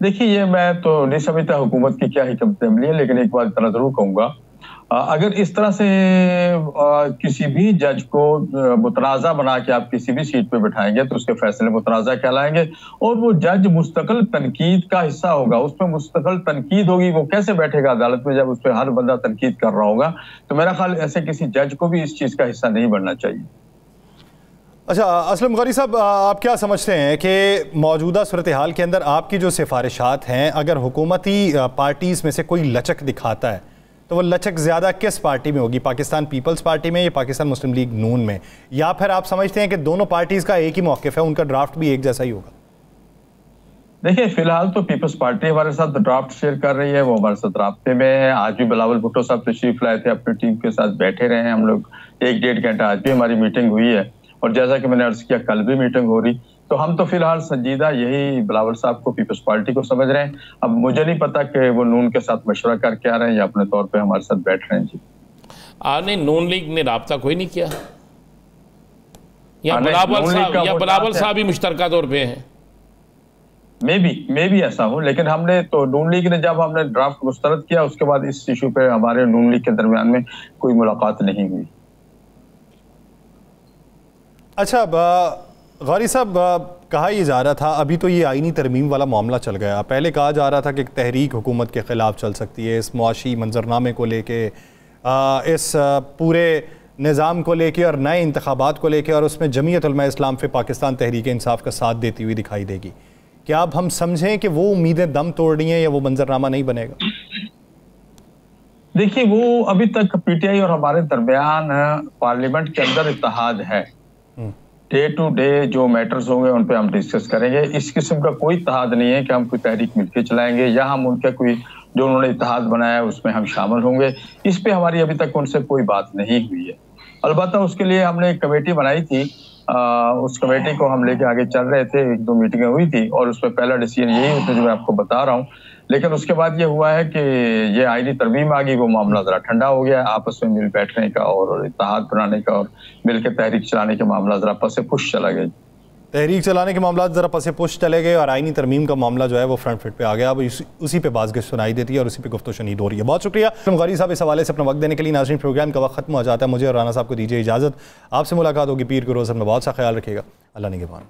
देखिए, ये मैं तो नहीं समझता हुकूमत की क्या हिकमत अमली है, लेकिन एक बात इतना जरूर कहूंगा, अगर इस तरह से किसी भी जज को मुतनाज़ा बना के आप किसी भी सीट पे बिठाएंगे तो उसके फैसले मुतनाज़ा कहलाएंगे, और वो जज मुस्तकिल तनकीद का हिस्सा होगा, उस पर मुस्तकिल तनकीद होगी। वो कैसे बैठेगा अदालत में जब उस पर हर बंदा तनकीद कर रहा होगा? तो मेरा ख्याल ऐसे किसी जज को भी इस चीज़ का हिस्सा नहीं बनना चाहिए। अच्छा, असलम गौरी साहब, आप क्या समझते हैं कि मौजूदा सूरत हाल के अंदर आपकी जो सिफारिशात हैं, अगर हुकूमती पार्टीज़ में से कोई लचक दिखाता है तो वो लचक ज़्यादा किस पार्टी में होगी, पाकिस्तान पीपल्स पार्टी में या पाकिस्तान मुस्लिम लीग नून में, या फिर आप समझते हैं कि दोनों पार्टीज़ का एक ही मौक़िफ़ है, उनका ड्राफ्ट भी एक जैसा ही होगा? देखिए, फिलहाल तो पीपल्स पार्टी हमारे साथ ड्राफ्ट शेयर कर रही है, वो हमारे साथ राब्ते में है। आज भी बिलावल भुट्टो साहब तशरीफ लाए थे, अपनी टीम के साथ बैठे रहे हैं हम लोग 1-1.5 घंटा। आज भी हमारी मीटिंग हुई है, और जैसा कि मैंने अर्ज किया कल भी मीटिंग हो रही। तो हम तो फिलहाल संजीदा यही बिलावल साहब को, पीपल्स पार्टी को समझ रहे हैं। अब मुझे नहीं पता कि वो नून के साथ मशवरा करके आ रहे हैं या अपने तौर पे हमारे साथ बैठ रहे हैं। जी, आपने नून लीग ने राब्ता कोई नहीं किया, या बिलावल साहब ही मुश्तरका तौर पे हैं? मे भी ऐसा हो, लेकिन हमने तो नून लीग ने जब हमने ड्राफ्ट मुस्तरद किया उसके बाद इस इशू पे हमारे नून लीग के दरमियान में कोई मुलाकात नहीं हुई। अच्छा, गौरी साहब, कहा यह जा रहा था, अभी तो ये आईनी तरमीम वाला मामला चल गया, पहले कहा जा रहा था कि तहरीक हुकूमत के ख़िलाफ़ चल सकती है, इस मुआशी मंजरनामे को लेके, इस पूरे निज़ाम को लेके और नए इंतखाबात को लेके, और उसमें जमीयत उलमा इस्लाम फ़ी पाकिस्तान तहरीक इंसाफ का साथ देती हुई दिखाई देगी। क्या अब हम समझें कि वो उम्मीदें दम तोड़ रही हैं या वो मंजरनामा नहीं बनेगा? देखिए, वो अभी तक पीटीआई और हमारे दरमियान पार्लियामेंट के अंदर इत्तेहाद है। डे टू डे जो मैटर्स होंगे उन पे हम डिस्कस करेंगे। इस किस्म का कोई इत्तेहाद नहीं है कि हम कोई तहरीक मिलकर चलाएंगे या हम उनका कोई जो उन्होंने इत्तेहाद बनाया उसमें हम शामिल होंगे। इस पे हमारी अभी तक उनसे कोई बात नहीं हुई है। अलबत्ता उसके लिए हमने एक कमेटी बनाई थी, उस कमेटी को हम लेके आगे चल रहे थे, 1-2 मीटिंगें हुई थी और उसमें पहला डिसीजन यही होता है जो मैं आपको बता रहा हूँ। लेकिन उसके बाद ये हुआ है कि ये आईनी तरमीम आ गई, वो मामला जरा ठंडा हो गया, आपस में मिल बैठने का और इत्तेहाद बनाने का और मिलकर तहरीक चलाने का मामला जरा पसे पुश चला गया। तहरीक चलाने के मामला ज़रा पसे पुश चले गए और आईनी तरमीम का मामला जो है वो फ्रंट फिट पे आ गया। अब उसी पे बाज़ सुनाई देती है और उसी पे गुफ्तगू शनीद हो रही है। बहुत शुक्रिया गौरी साहब इस हवाले से अपना वक्त देने के लिए। नाज़रीन, प्रोग्राम का वक्त खत्म हो जाता है, मुझे और राना साहब को दीजिए इजाज़त। आपसे मुलाकात होगी पीर के रोज़, अपना बहुत सा ख्याल रखिएगा। अल्लाह निगहबान।